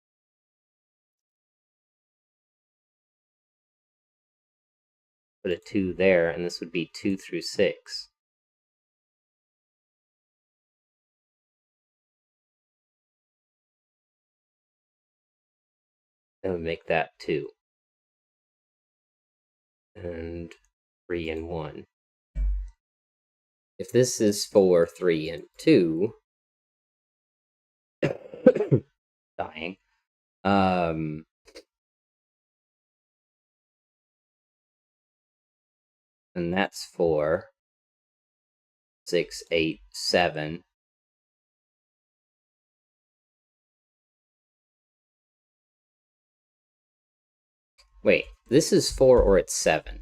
Put a 2 there, and this would be 2 through 6. That would make that 2. And 3 and 1. If this is 4, 3, and 2, dying. And that's 4, 6, 8, 7. Wait, this is 4 or it's 7?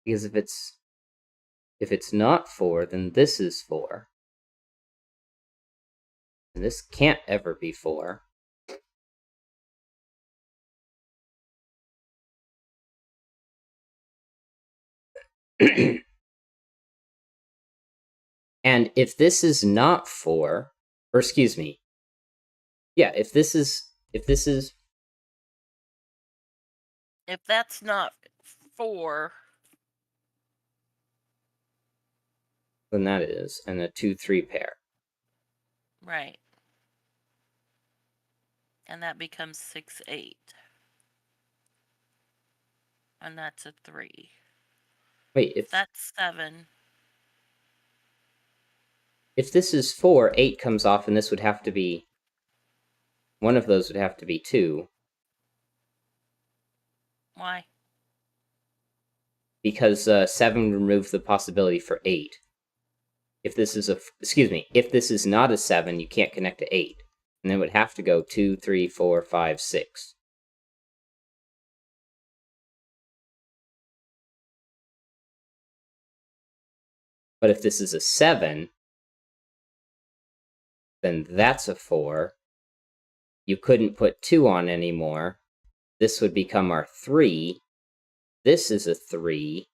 Because if it's not 4, then this is 4. And this can't ever be 4. And if this is not 4, or excuse me, yeah, if that's not 4, then that is, and a 2, 3 pair. right. And that becomes 6, 8. And that's a 3. Wait, If that's 7, if this is 4, 8 comes off, and this would have to be, one of those would have to be 2. why? Because 7 removes the possibility for 8. If this is if this is not a 7, you can't connect to 8. And then it would have to go 2, 3, 4, 5, 6. But if this is a 7, then that's a 4. You couldn't put 2 on anymore. This would become our 3. This is a 3.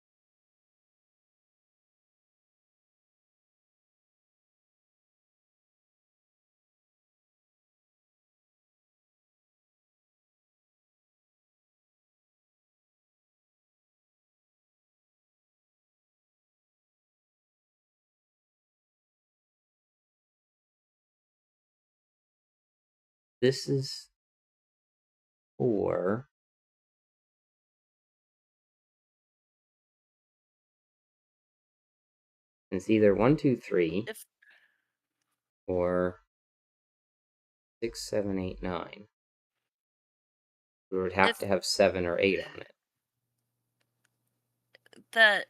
this is 4. It's either 1, 2, 3 If or 6, 7, 8, 9. We would have if to have 7 or 8 on it. the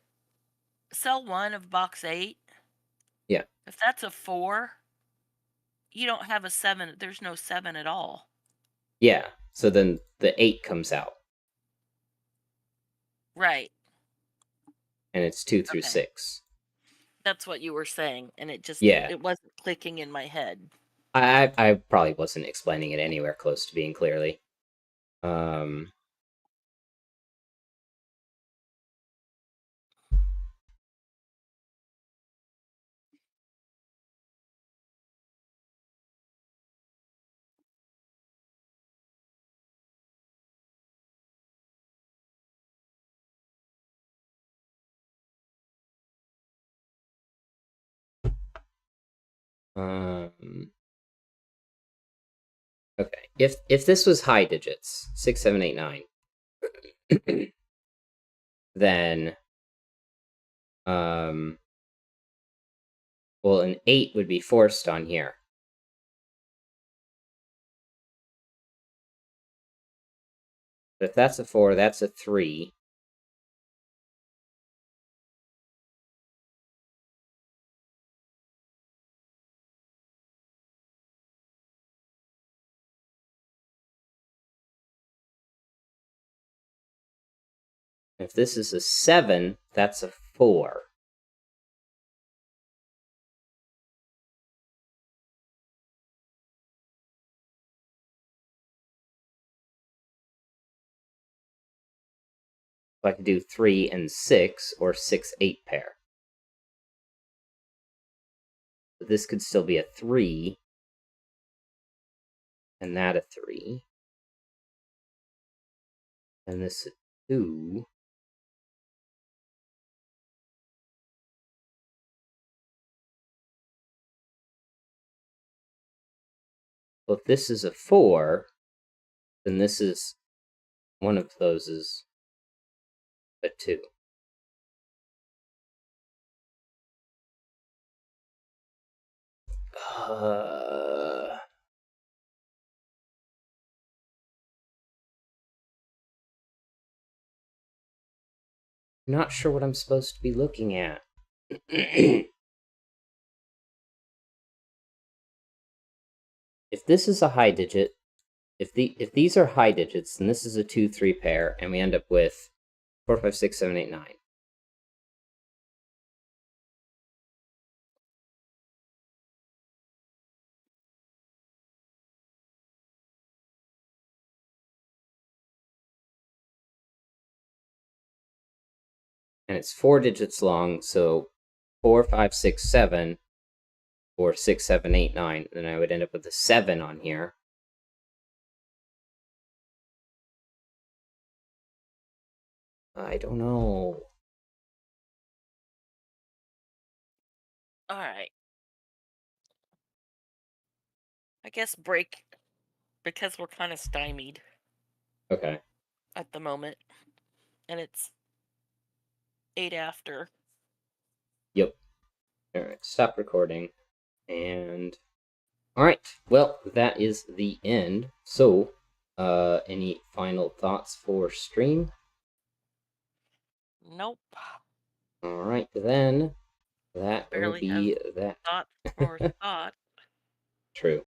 cell 1 of box 8, Yeah. if that's a 4, you don't have a 7. There's no 7 at all. Yeah. So then the 8 comes out. Right. And it's 2 through Okay. 6. That's what you were saying, and Yeah. it wasn't clicking in my head. I probably wasn't explaining it anywhere close to being clearly. Okay. If this was high digits, 6, 7, 8, 9, then well, an 8 would be forced on here. But if that's a 4, that's a 3. If this is a 7, that's a 4. So I could do 3 and 6, or 6, 8 pair. But this could still be a 3, and that a 3. And this a 2. Well, if this is a 4, then this is one of those is a 2. Not sure what I'm supposed to be looking at. If this is a high digit, if these are high digits, then this is a 2, 3 pair, and we end up with 4, 5, 6, 7, 8, 9. And it's 4 digits long, so 4, 5, 6, 7, or 6, 7, 8, 9. Then I would end up with a 7 on here. I don't know. All right. I guess break, because we're kind of stymied Okay. at the moment, and it's 8 after. Yep. All right. Stop recording. And all right. Well, that is the end. So, any final thoughts for stream? Nope. All right, then that will Barely have be that. thought for thought. True.